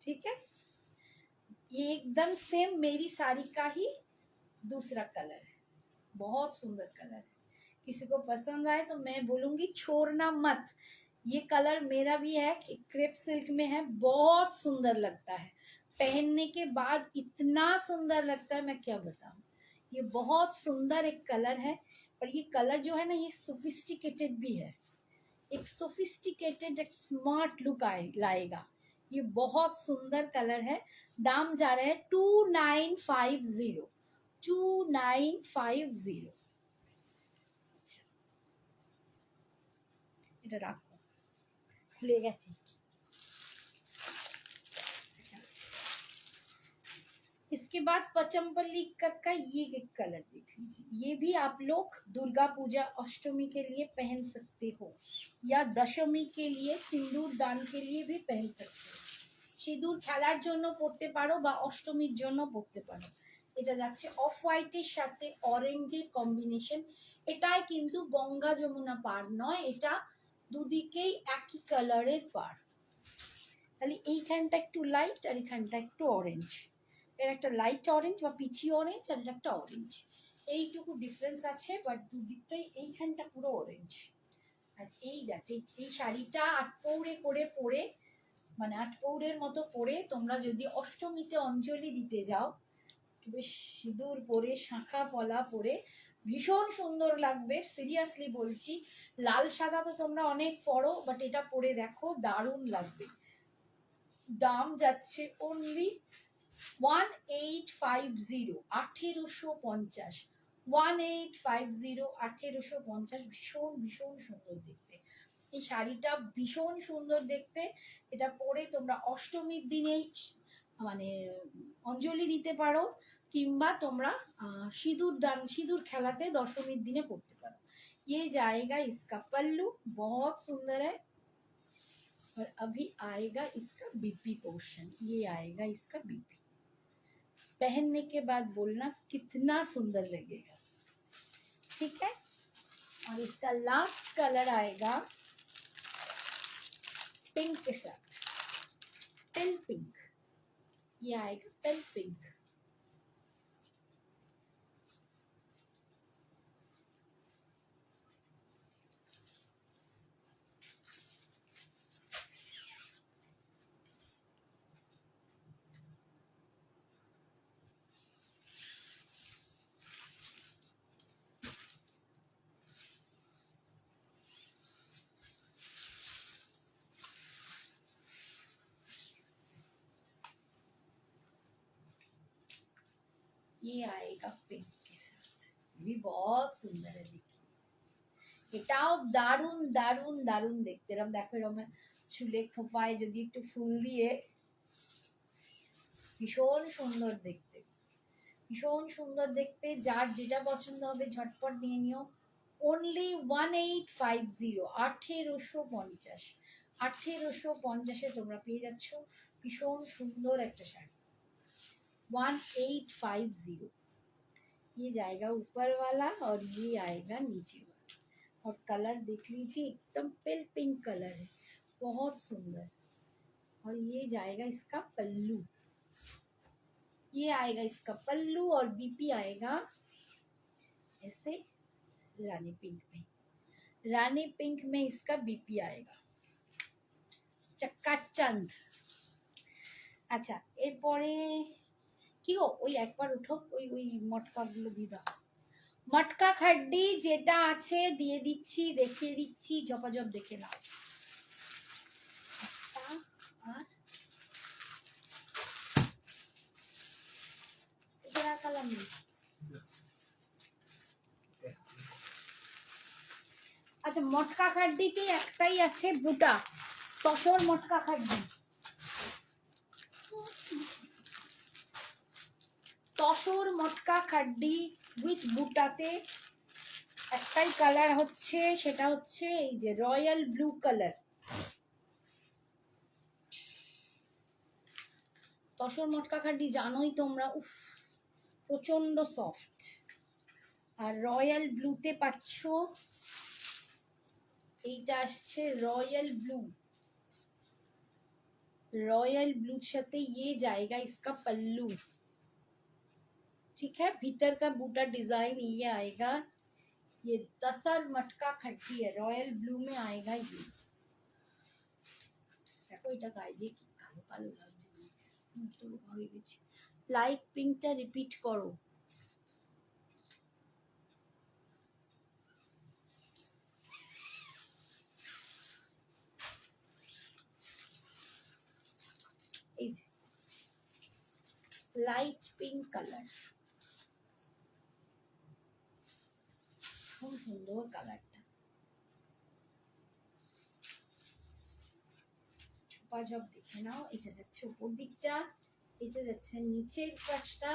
[SPEAKER 1] ठीक है, ये एकदम सेम मेरी साड़ी का ही दूसरा कलर है। बहुत सुंदर कलर है। किसी को पसंद आए तो मैं बोलूंगी छोड़ना मत। ये कलर मेरा भी है, क्रेप सिल्क में है, बहुत सुंदर लगता है, पहनने के बाद इतना सुंदर लगता है, मैं क्या बताऊं। ये बहुत सुंदर एक कलर है, और ये कलर जो है ना, ये सोफिस्टिकेटेड भी है, एक सोफिस्टिकेटेड एक स्मार्ट लुक लाएगा। ये बहुत सुंदर कलर है। दाम जा रहा है 2950, 2950। এটা রাখো, খুলে গেছে। इसके बाद पचमपल्ली का ये एक कलर देख लीजिए। ये भी आप लोग दुर्गा पूजा अष्टमी के लिए पहन सकते हो, या दशमी के लिए सिंदूर दान के लिए भी पहन सकते हो। সিঁদুর খেলার জন্য পড়তে পারো বা অষ্টমীর জন্য পড়তে পারো। এটা যাচ্ছে অফ হোয়াইটের সাথে অরেঞ্জের কম্বিনেশন। এটাই কিন্তু গঙ্গা যমুনা পার নয়, এটা দুদিকেই একই কালারের পার। তাহলে এইখানটা একটু লাইট আর এখানটা একটু অরেঞ্জ, এর একটা লাইট অরেঞ্জ বা পিচি অরেঞ্জ আর এটা একটা অরেঞ্জ, এইটুকু ডিফারেন্স আছে, বাট দুদিকটাই এইখানটা পুরো অরেঞ্জ। আর এই যাচ্ছে এই শাড়িটা আটপৌরে করে পরে, মানে আটপৌরের মতো পরে তোমরা যদি অষ্টমীতে অঞ্জলি দিতে যাও, বেশ সিঁদুর পরে শাঁখা পলা পরে ভীষণ সুন্দর লাগবে। সিরিয়াসলি বলছি, লাল সাদা তো তোমরা অনেক পরো, বাট এটা পরে দেখো দারুণ লাগবে। দাম যাচ্ছে অনলি 1850, 1850, 1850, 1850। ভীষণ ভীষণ সুন্দর দেখতে এই শাড়িটা, ভীষণ সুন্দর দেখতে। এটা পরে তোমরা অষ্টমীর দিনেই মানে অঞ্জলি দিতে পারো, কিংবা তোমরা সিঁদুর খেলাতে দশমীর দিনে পড়তে পারো। ये जाएगा इसका पल्लू, बहुत सुंदर है। और अभी आएगा इसका बीपी पोर्शन, ये आएगा इसका बीपी। पहनने के बाद बोलना कितना सुंदर लगेगा, ठीक है। और इसका लास्ट कलर आएगा पिंक के साथ, पेल पिंक। ये आएगा पेल पिंक। ये आएगा पिंक के साथ, भी बहुत सुंदर है। देखिए এটাও দারুণ দারুণ দারুণ দেখতে। এরকম দেখো, এরকম চুলে খোপায় যদি একটু ফুল দিয়ে, ভীষণ সুন্দর দেখতে, ভীষণ সুন্দর দেখতে। যার যেটা পছন্দ হবে ঝটপট নিয়ে নিও। অনলি 1850, 1850, 1850 তোমরা পেয়ে যাচ্ছ ভীষণ সুন্দর একটা শাড়ি। 1850। ये जाएगा ऊपर वाला और ये आएगा नीचे वाला। और कलर देख लीजिए, एकदम पेल पिंक कलर है, बहुत सुंदर। और ये जाएगा इसका पल्लू, ये आएगा इसका पल्लू, और बीपी आएगा ऐसे रानी पिंक में, रानी पिंक में इसका बीपी आएगा चक्काचंद। আচ্ছা, এরপরে কি গো, ওই একবার উঠো, ওই ওই মটকাগুলো দিয়ে দাও। মটকা খাড্ডি যেটা আছে দিয়ে দিচ্ছি, দেখিয়ে দিচ্ছি, ঝপাঝপ দেখে নাও। আর এটা কালাম নেই। আচ্ছা, মটকা খাড্ডিতে একটাই আছে বুটা, তসর মটকা খাড্ডি, তসর মটকা খাড্ডি উইথ বুটাতে একটাই কালার হচ্ছে, সেটা হচ্ছে এই যে রয়্যাল ব্লু কালার। তসর মটকা খাড্ডি জানোই তোমরা, উফ প্রচন্ড সফট। আর রয়্যাল ব্লুতে পাচ্ছ, এইটা আসছে রয়্যাল ব্লू, रॉयल ब्लू साथे ये जाएगा इसका पल्लू। ठीक है। भीतर का बूटा डिजाइन ये आएगा, ये तसर मटका खट्टी है, रॉयल ब्लू में आएगा ये। देखो এটা গায়ে দিয়ে কি কালো কালো লাগছে, তো হয়ে গেছে। লাইট পিঙ্কটা রিপিট করো। এই লাইট পিঙ্ক কালার, খুব সুন্দর কালারটা। ছোপাঝপ দেখে নাও, এটা যাচ্ছে উপর দিকটা, এটা যাচ্ছে নিচের কাজটা,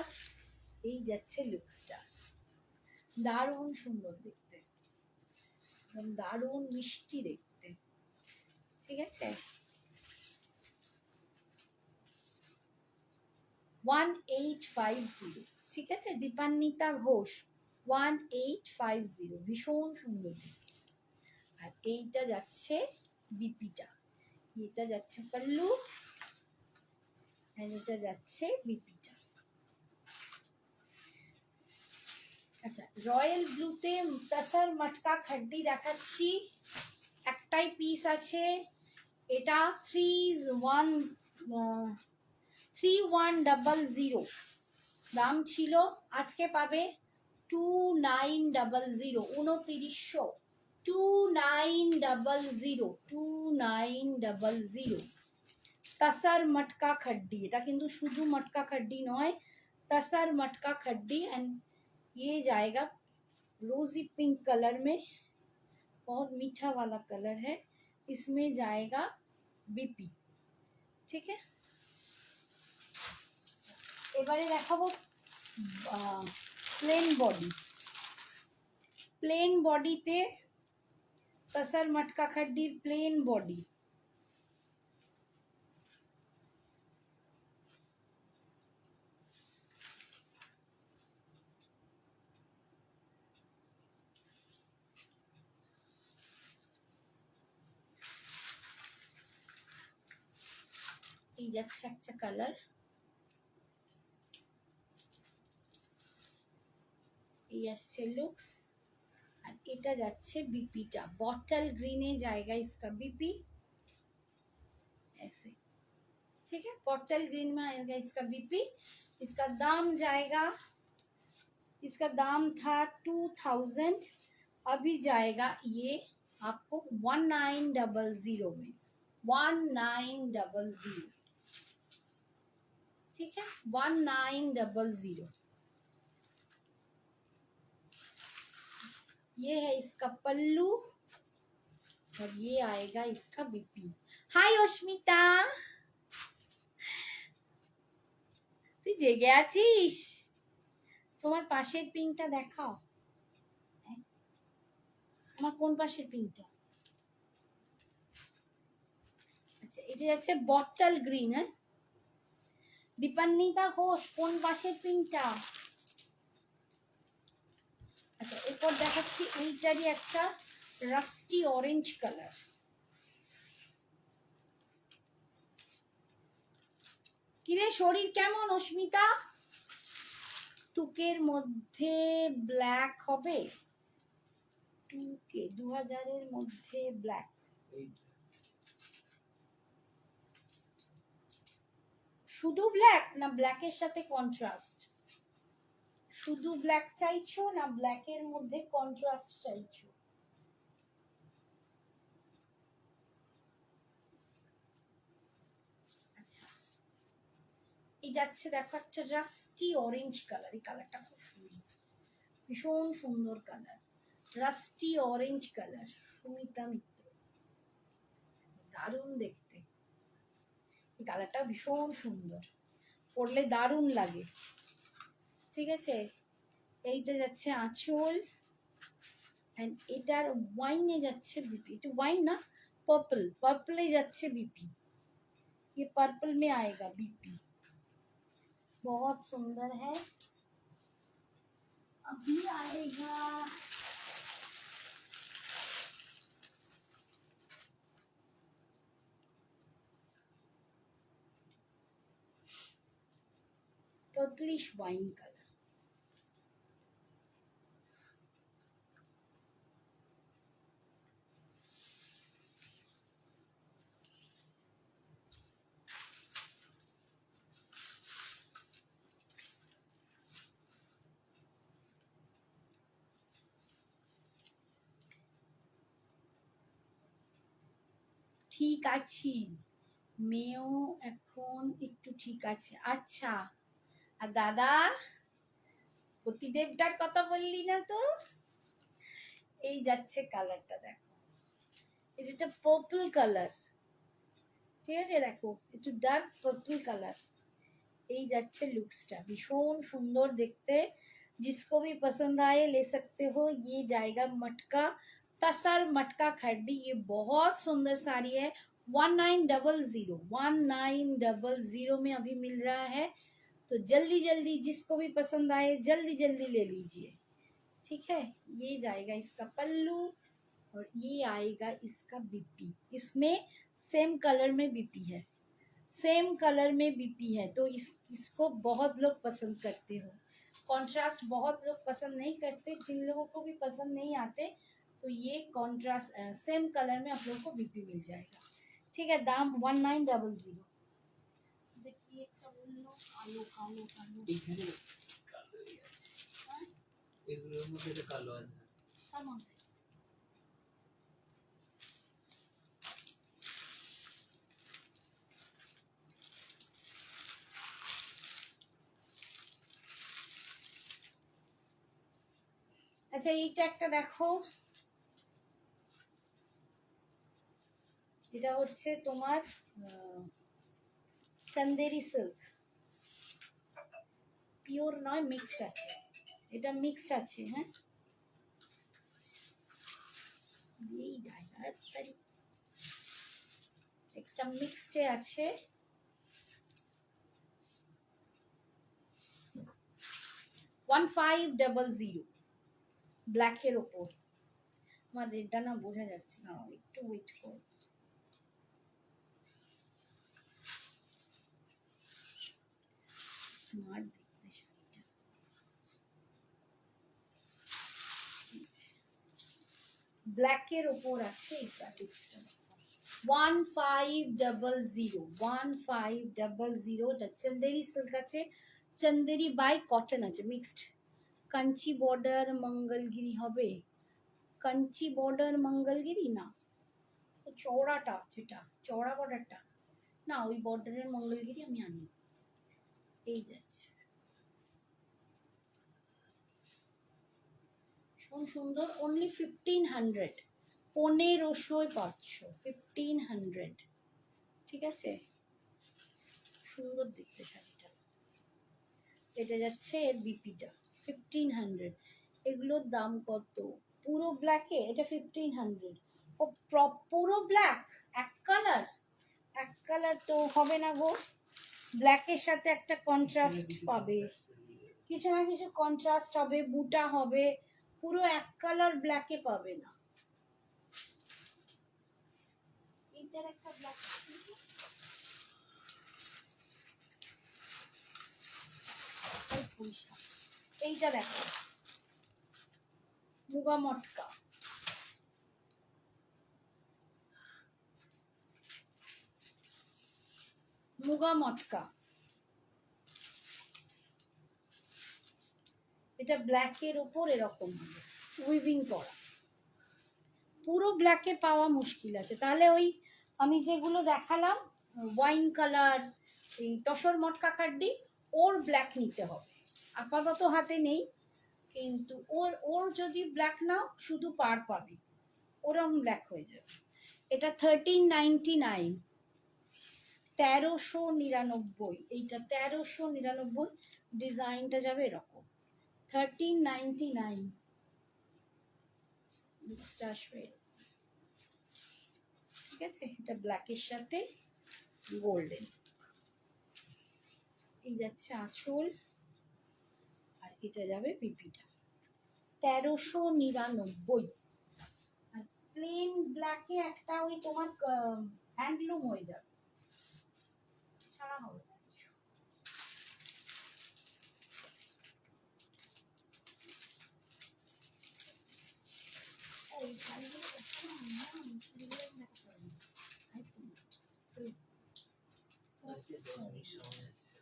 [SPEAKER 1] এই যাচ্ছে লুকসটা। দারুণ সুন্দর দেখতে, একদম দারুণ মিষ্টি দেখতে। ঠিক আছে, 1850। ঠিক আছে, দীপান্বিতা ঘোষ 1850, ভীষণ সুন্দর। আর এইটা যাচ্ছে বিপিটা, এটা যাচ্ছে পাল্লু, আর এটা যাচ্ছে বিপিটা। আচ্ছা, রয়্যাল ব্লুতে তাসার মটকা খাড্ডি দেখাচ্ছি, একটাই পিস আছে। এটা 3100 দাম ছিল, আজকে পাবে 2900, 2900 तसर मटका खड्डी। এটা কিন্তু শুধু मटका खड्डी নয়, तसर मटका खड्डी। एंड ये जाएगा रोजी पिंक कलर में, बहुत मीठा वाला कलर है, इसमें जाएगा बीपी। ठीक है, এবারে দেখাবো প্লেন বডি। প্লেন বডিতে तसर मटका खड्डीर प्लेन बॉडी। এই যাচ্ছে একটা কালার, এই আসছে লুকস। আর এটা যাচ্ছে बीपीটা, बॉटल ग्रीने जाएगा इसका बीपी ऐसे। ठीक है, बॉटल ग्रीन में आएगा इसका बीपी। इसका दाम जाएगा, इसका दाम था 2000, अभी जाएगा ये आपको 1900 में, 1900। ठीक है, 1900। ये है इसका पल्लू और ये आएगा इसका बीपी। हाय অস্মিতা, তুই জেগে আছিস? তোমার পাশের পিনটা দেখাও, আমার কোন পাশের পিনটা? আচ্ছা, এটা যাচ্ছে বটল গ্রিন। হ্যাঁ, দীপান্বিতা ঘোষ কোন পাশের পিনটা? আচ্ছা, এরপর দেখাচ্ছি এইটারই একটা রাস্টি অরেঞ্জ কালার। কিরে শরীর কেমন অস্মিতা? টুকের মধ্যে ব্ল্যাক হবে, টুকে 2000-এর মধ্যে ব্ল্যাক। শুধু ব্ল্যাক না ব্ল্যাকের সাথে কন্ট্রাস্ট? শুধু ব্ল্যাক চাইছো না ব্ল্যাকের মধ্যে কন্ট্রাস্ট চাইছো? আচ্ছা, এই যাচ্ছে দেখো একটা রাস্টি অরেঞ্জ কালার। এই কালারটা খুব সুন্দর, ভীষণ সুন্দর colour, rusty orange colour. Sumita Mitra, দারুণ দেখতে। এই কালারটা ভীষণ সুন্দর, পরলে দারুণ লাগে। ঠিক আছে, এইটা যাচ্ছে আঁচল, এন্ড এটার ওয়াইনে যাচ্ছে बीपी। এটা ওয়াইন না, पर्पल, पर्पले যাচ্ছে बीपी। ये पर्पल में आएगा बीपी, बहुत सुंदर है। अभी आएगा पर्पलिश वाइन कलर। ঠিক আছি, মেয়েও এখন একটু ঠিক আছে। আচ্ছা, আর দাদা প্রতিদেবটার কথা বললি না তো? এই যাচ্ছে কালারটা দেখো, এটা পার্পল কালার, ঠিক আছে? দেখো একটু ডার্ক পার্পল কালার, এই যাচ্ছে লুকসটা, ভীষণ সুন্দর দেখতে। जिसको भी पसंद आए ले सकते हो। ये जाएगा मटका, तसर मटका खड्डी। ये बहुत सुंदर साड़ी है, 1900 में अभी मिल रहा है। तो जल्दी जल्दी जिसको भी पसंद आए जल्दी जल्दी ले लीजिए, ठीक है? ये जाएगा इसका पल्लू और ये आएगा इसका बीपी। इसमें सेम कलर में बीपी है, सेम कलर में बीपी है। तो इसको बहुत लोग पसंद करते हो। कॉन्ट्रास्ट बहुत लोग पसंद नहीं करते, जिन लोगों को भी पसंद नहीं आते तो ये कॉन्ट्रास्ट सेम कलर में आप लोगों को बीपी मिल जाएगा, ठीक है? दाम 1900। देखिए কালো কালো কালো
[SPEAKER 2] এখানে এগুলোর মধ্যে তো কালো আছে।
[SPEAKER 1] আচ্ছা, এইটা একটা দেখো, এটা হচ্ছে তোমার চন্দেরি সিল্ক, পিওর নয়, মিক্সড আছে, এটা মিক্সড আছে। হ্যাঁ, এই এক্সট্রা মিক্সডে আছে। 1500 ব্ল্যাকের ওপর। আমার রেডটা না বোঝা যাচ্ছে না, একটু ওয়েট করো। স্মার্ট দেখতে শাড়িটা, ব্ল্যাকের ওপর আছে এটা। টিপসটা 1500 চন্দেরি সিল্ক আছে, চন্দেরি বাই কটন আছে, মিক্সড। কাঞ্চি বর্ডার মঙ্গলগিরি হবে, কাঞ্চি বর্ডার মঙ্গলগিরি না, চওড়াটা যেটা চওড়া বর্ডারটা না, ওই বর্ডারের মঙ্গলগিরি আমি আনি। এই যাচ্ছে সুন্দর, অনলি 1500, 1500 পাচ্ছ, 1500, ঠিক আছে? সুন্দর দেখতে শাড়িটা। এটা যাচ্ছে এর বিপিটা 1500। এগুলোর দাম কত? পুরো ব্ল্যাকে এটা 1500। ও পুরো ব্ল্যাক, এক কালার, এক কালার তো হবে না গো। ব্ল্যাকের সাথে একটা কন্ট্রাস্ট পাবে, কিছু না কিছু কন্ট্রাস্ট হবে, বুটা হবে, পুরো এক কালার ব্ল্যাকে পাবে না। এইটার একটা ব্ল্যাক, এইটা দেখো, মুগা মটকা, মুগা মটকা, এটা ব্ল্যাকের ওপর এরকম উইভিং করা। পুরো ব্ল্যাকে পাওয়া মুশকিল আছে, তাহলে ওই আমি যেগুলো দেখালাম ওয়াইন কালার, এই তসর মটকা কাড্ডি, ওর ব্ল্যাক নিতে হবে। আপাতত হাতে নেই, কিন্তু ওর ওর যদি ব্ল্যাক নাও শুধু পার পাবে, ওরকম ব্ল্যাক হয়ে যাবে। এটা 1399, 1399। এইটা 1399, ডিজাইনটা যাবে এরকম 1399। আসবে, ঠিক আছে? এটা ব্ল্যাকের সাথে গোল্ডেন। এই যাচ্ছে আঁচল, আর এটা যাবে পিপিটা 1399। আর প্লেন ব্ল্যাকে একটা ওই তোমার হ্যান্ডলুম হয়ে যাবে, ছাড়া হবে না কিছু। ওই শাড়িগুলো
[SPEAKER 2] আজকে 10 মিনিট সময় আছে।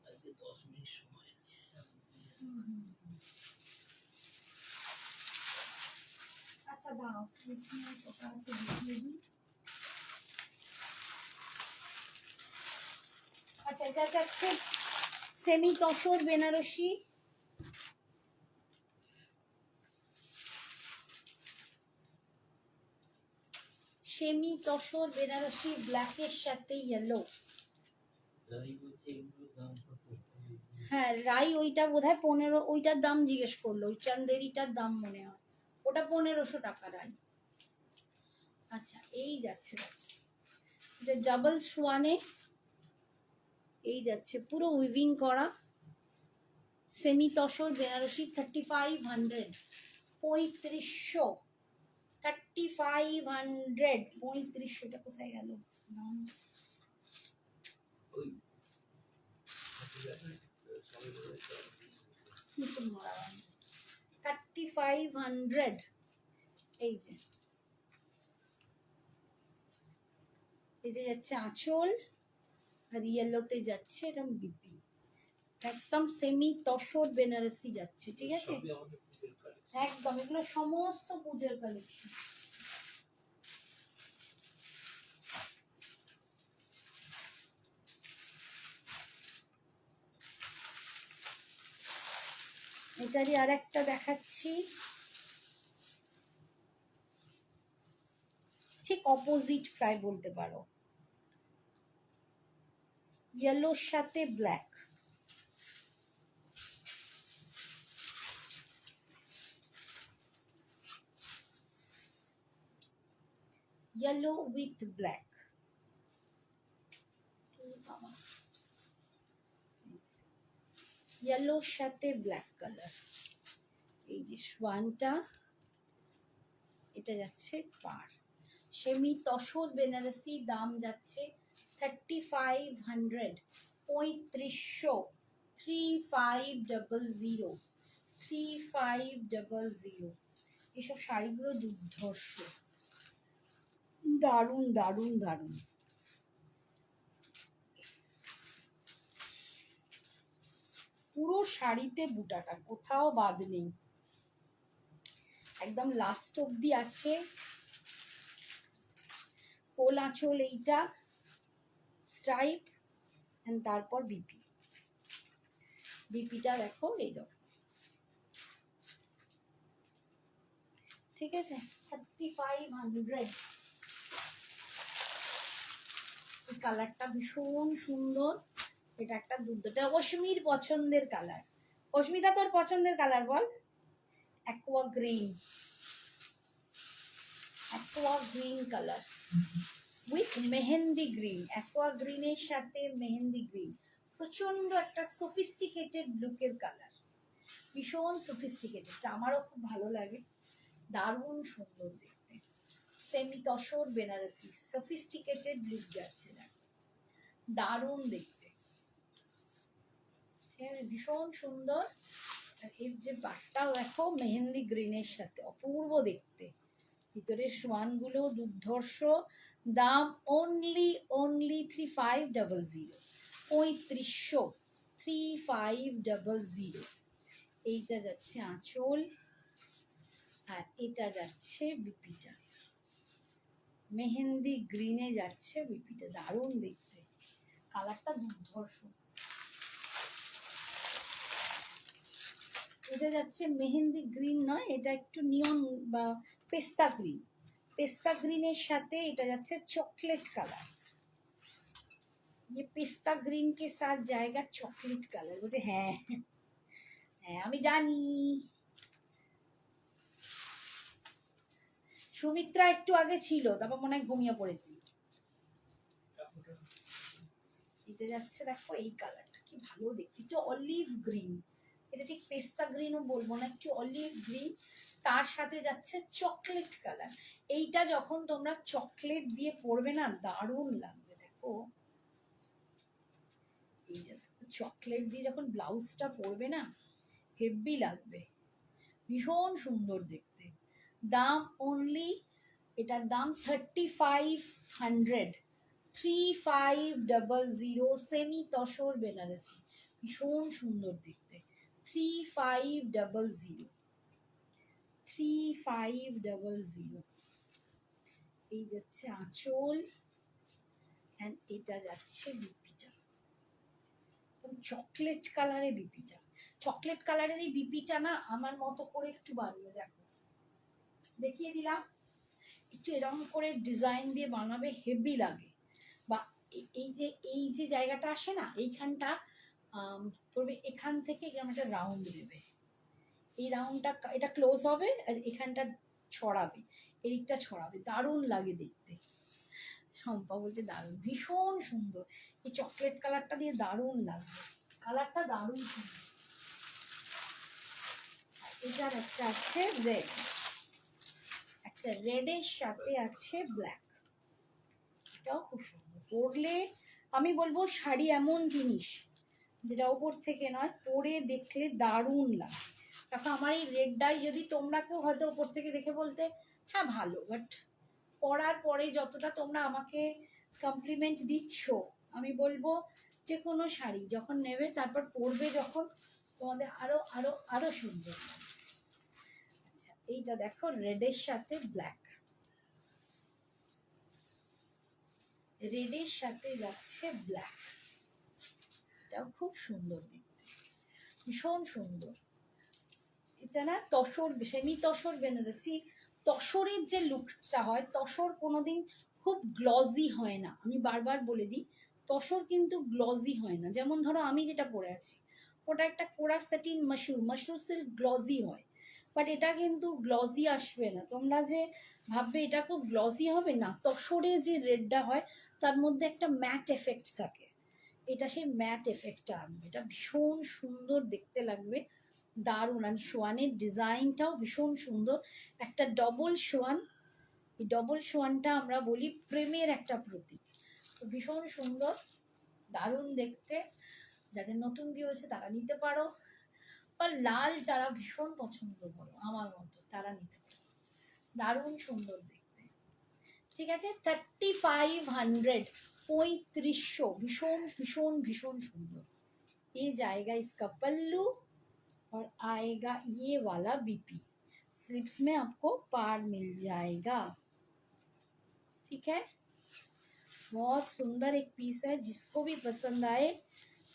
[SPEAKER 2] আজকে 10 মিনিট সময় আছে।
[SPEAKER 1] আচ্ছা দাও, কটা আছে দেখিয়ে দিই। আচ্ছা, এটা যাচ্ছে সেমি তসর বেনারসি, সেমি তসর বেনারসি ব্ল্যাকের সাথে ইয়েলো।
[SPEAKER 2] রাই বলছে এগুলোর দাম কত?
[SPEAKER 1] হ্যাঁ, রাই ওইটা বোধহয় 15, ওইটার দাম জিজ্ঞেস করলো, ওই চান্দেরিটার দাম মনে হয় ওটা 1500 টাকা রাই। আচ্ছা, এই যাচ্ছে যে ডাবল সোয়ানে, এই যাচ্ছে পুরো উইভিং করা সেমি তসর বেনারসি 3500, 3500, 3500, 3500টা কোথায় গেল নাম?
[SPEAKER 2] ওই সবাই বলে তো
[SPEAKER 1] নতুন মারা 3500। এই যে যাচ্ছে আঁচল, আর ইয়েলোতে যাচ্ছে এরকম বিপি, একদম সেমি তসর বেনারসি যাচ্ছে, ঠিক আছে?
[SPEAKER 2] সবই আমাদের পুজোর কালেকশন।
[SPEAKER 1] একদম এগুলো সমস্ত পুজোর কালেকশন। এটারই আর একটা দেখাচ্ছি, ঠিক অপোজিট প্রায় বলতে পারো, ইয়েলোর সাথে ব্ল্যাক, ইয়েলো উইথ ব্ল্যাক। ইয়েলোর সাথে ব্ল্যাক কালার। এই যে সোয়ানটা, এটা যাচ্ছে পার, সেমি তসর বেনারসি, দাম যাচ্ছে 3500, 3500, 3500, 3500। এসব শাড়িগুলো দুর্ধর্ষ, দারুণ দারুণ দারুণ। পুরো শাড়িতে বুটাটা, কোথাও বাদ নেই, একদম লাস্ট অব্দি আছে। কোল আঁচল এইটা স্ট্রাইপ, তারপর বিপি, বিপিটা দেখো এইরকম, ঠিক আছে? 3500। এই কালারটা ভীষণ সুন্দর, এটা একটা দুর্দান্ত, অশ্মির পছন্দের কালার। অস্মিতা, তোর পছন্দের কালার বল? Aqua green, aqua green colour with mehendi green, aqua গ্রিনের সাথে মেহেন্দি গ্রিন, প্রচন্ড একটা সফিস্টিকেটেড লুকের কালার, ভীষণ সফিস্টিকেটেড, আমারও খুব ভালো লাগে, দারুণ সুন্দর দেখতে, semi tussar Banarasi sophisticated look যাচ্ছে না, দারুণ দেখতে, ঠিক আছে? ভীষণ সুন্দর। আর এর যে পাটটাও দেখো মেহেন্দি গ্রিনের সাথে, অপূর্ব দেখতে, ভিতরের সোয়ানগুলো দুর্ধর্ষ, দাম অনলি 3500, 3500, 3500। এইটা যাচ্ছে আঁচল, আর এটা যাচ্ছে বিপিটা, মেহেন্দি গ্রিনে যাচ্ছে বিপিটা, দারুণ দেখতে, কালারটা দুর্ধর্ষ। এটা যাচ্ছে মেহেন্দি গ্রিন নয়, এটা একটু নিয়ন বা পেস্তা গ্রিন, পেস্তা গ্রিনের সাথে এটা যাচ্ছে চকলেট কালার, ये पिस्ता ग्रीन के साथ जाएगा चॉकलेट कलर। बोलते হ্যাঁ হ্যাঁ আমি জানি। সুমিত্রা একটু আগে ছিল, তারপর মনে হয় ঘুমিয়ে পড়েছি। এটা যাচ্ছে দেখো এই কালারটা কি ভালো দেখতে, একটু অলিভ গ্রিন, এটা ঠিক পেস্তা গ্রিনও বলবো না, একটু অলিভ গ্রিন, তার সাথে যাচ্ছে চকলেট কালার। এইটা যখন তোমরা চকলেট দিয়ে পরবে না, দারুণ লাগবে। দেখো এইটা চকলেট দিয়ে যখন ব্লাউজটা পরবে না, হেভি লাগবে, ভীষণ সুন্দর দেখতে। দাম অনলি, এটার দাম 3500, 3500, সেমি তসর বেনারসি, ভীষণ সুন্দর দেখতে, 3500, 3500। এই যাচ্ছে আঁচল, অ্যান্ড এটা যাচ্ছে বিপিটা, চকলেট কালারে বিপিটা। চকলেট কালারের এই বিপিটা না আমার মতো করে একটু বানিয়ে দেখো, দেখিয়ে দিলাম। একটু এরকম করে ডিজাইন দিয়ে বানাবে, হেভি লাগে। বা এই যে জায়গাটা আসে না, এইখানটা করবে, এখান থেকে এরকম একটা রাউন্ড দেবে, এই রাউন্ডটা এটা ক্লোজ হবে, আর এখানটা ছড়াবে, এদিকটা ছড়াবে, দারুণ লাগে দেখতে। শম্পা বলছে দারুণ, ভীষণ সুন্দর, এই চকলেট কালারটা দিয়ে দারুণ লাগবে, কালারটা দারুণ সুন্দর। এটার একটা আছে রেড, একটা রেডের সাথে আছে ব্ল্যাক, এটাও খুব সুন্দর। পরলে আমি বলবো শাড়ি এমন জিনিস যেটা ওপর থেকে নয়, পরে দেখলে দারুণ লাগে। দেখো আমার এই রেডটাই যদি তোমরা কেউ হয়তো ওপর থেকে দেখে বলতে হ্যাঁ ভালো, বাট পরার পরে যতটা তোমরা আমাকে কমপ্লিমেন্ট দিচ্ছ, আমি বলবো যে কোনো শাড়ি যখন নেবে তারপর পরবে যখন, তোমাদের আরো আরো আরো সুন্দর লাগবে। আচ্ছা এইটা দেখো রেডের সাথে ব্ল্যাক, রেডের সাথে যাচ্ছে ব্ল্যাক, এটাও খুব সুন্দর দেখতে, ভীষণ সুন্দর। এটা না তসর, সেমি তসর বেনারসি, তসরের যে লুকটা হয়, তসর কোনোদিন খুব গ্লজি হয় না, আমি বারবার বলে দিই, তসর কিন্তু গ্লজি হয় না। যেমন ধরো আমি যেটা পরে আছি, ওটা একটা কোরা স্যাটিন মাশরুম সিল্ক, গ্লজি হয়, বাট এটা কিন্তু গ্লজি আসবে না। তোমরা যে ভাববে এটা খুব গ্লজি হবে, না, তসরে যে রেডটা হয় তার মধ্যে একটা ম্যাট এফেক্ট থাকে, এটা সেই ম্যাট এফেক্টটা আনবে, এটা ভীষণ সুন্দর দেখতে লাগবে, দারুণ। আর শোয়ানের ডিজাইনটাও ভীষণ সুন্দর, একটা ডবল শোয়ান, এই ডবল শোয়ানটা আমরা বলি প্রেমের একটা প্রতীক, তো ভীষণ সুন্দর, দারুণ দেখতে। যাদের নতুন বিয়ে হয়েছে তারা নিতে পারো, বা লাল যারা ভীষণ পছন্দ করো আমার মতো তারা নিতে পারো, দারুণ সুন্দর দেখতে। ঠিক আছে, 3500, 3500, ভীষণ ভীষণ ভীষণ সুন্দর। ये जाएगा इसका पल्लू और आएगा ये वाला बीपी, स्लीव्स में आपको पार मिल जाएगा। ठीक है, बहुत सुंदर एक पीस है, जिसको भी पसंद आए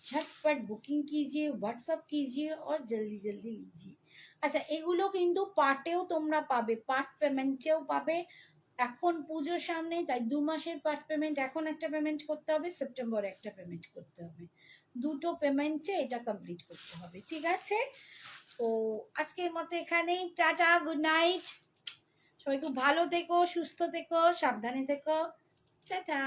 [SPEAKER 1] झटपट बुकिंग कीजिए, व्हाट्सअप कीजिए और जल्दी जल्दी लीजिए। আচ্ছা এগুলো কিন্তু পার্টেও তোমরা পাবে, পার্ট পেমেন্টেও পাবে। এখন পুজোর সামনে, তাই 2 মাসের পার্ট পেমেন্ট, এখন একটা পেমেন্ট করতে হবে, সেপ্টেম্বরে একটা পেমেন্ট করতে হবে, দুটো পেমেন্টে এটা কমপ্লিট করতে হবে। ঠিক আছে, তো আজকের মতো এখানেই, টাটা, গুড নাইট, সবাই খুব ভালো থেকো, সুস্থ থেকো, সাবধানে থেকো, টাটা।